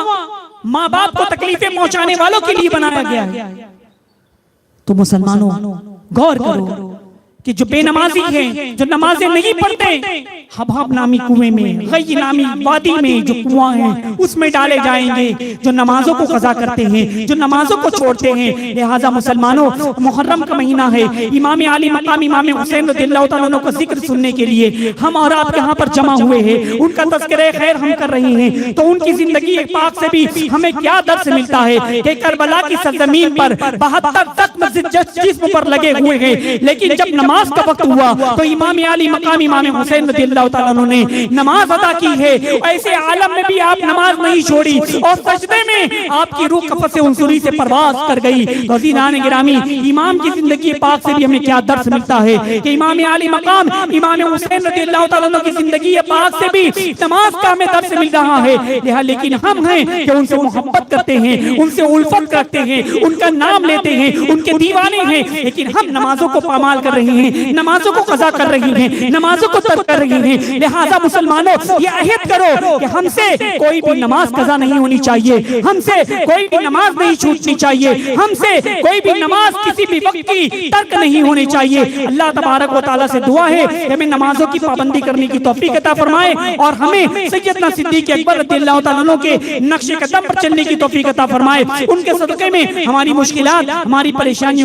माँ बाप को तकलीफें पहुंचाने वालों के लिए बनाया गया है। तो मुसलमानों गौर करो कि जो बेनमाजी हैं, जो नमाजें नहीं पढ़ते, हबहब नामी कुएं में, गई नामी वादी में जो कुआं है उसमें डाले जाएंगे। जो नमाजों को कज़ा करते हैं, जो नमाजों को छोड़ते हैं। लिहाजा मुसलमानों, मुहर्रम का महीना है, इमाम आली मकाम इमाम हुसैन रज़ियल्लाहु तआला अन्हु का जिक्र सुनने के लिए हम और आप यहाँ पर जमा हुए हैं, उनका तज़किरे खैर हम कर रहे हैं। तो उनकी जिंदगी पाक से भी हमें क्या दर्स मिलता है कि करबला की सरजमीन पर 72 जख्म जिस्म पर लगे हुए हैं, लेकिन जब नमाज का वक्त हुआ तो इमाम आली मकाम इमाम हुसैन रज़ियल्लाहु रदियल्लाहु ताला अन्हु ने नमाज अदा की है, ऐसे आलम में भी आप नमाज नहीं छोड़ी और सजदे में आपकी रूह कफ़स उनसुरी से परवाज कर गई। अज़ीज़ान गिरामी, इमाम की जिंदगी पाक से भी हमें क्या दर्स मिलता है कि इमाम आली मकाम इमाम हुसैन रदियल्लाहु ताला अन्हु की जिंदगी पाक से भी नमाज का हमें दर्स मिल रहा है। लेकिन हम हैं कि उनसे मोहब्बत करते हैं, उनसे उल्फत रखते हैं, उनका नाम लेते हैं, उनके दीवाने हैं, लेकिन हम नमाजों को पामाल कर रहे हैं, नमाजों को कज़ा कर रही हैं, नमाजों को तर्क कर रही हैं। लिहाजा मुसलमानों, ये अहद करो कि हमसे कोई भी नमाज कज़ा नहीं होनी चाहिए, हमसे कोई भी नमाज नहीं छूटनी चाहिए, हमसे कोई भी नमाज किसी भी वक्त की तर्क नहीं होनी चाहिए। अल्लाह तबारक व तआला से दुआ है कि हमें नमाजों की पाबंदी करने की तौफीक अता फरमाए और हमें सैयदना सिद्दीक़ अकबर रज़ियल्लाहु ताला अन्हु के नक्शे कदम पर चलने की तौफीक अता फरमाए। उनके सदक़े में हमारी मुश्किलात, हमारी परेशानियों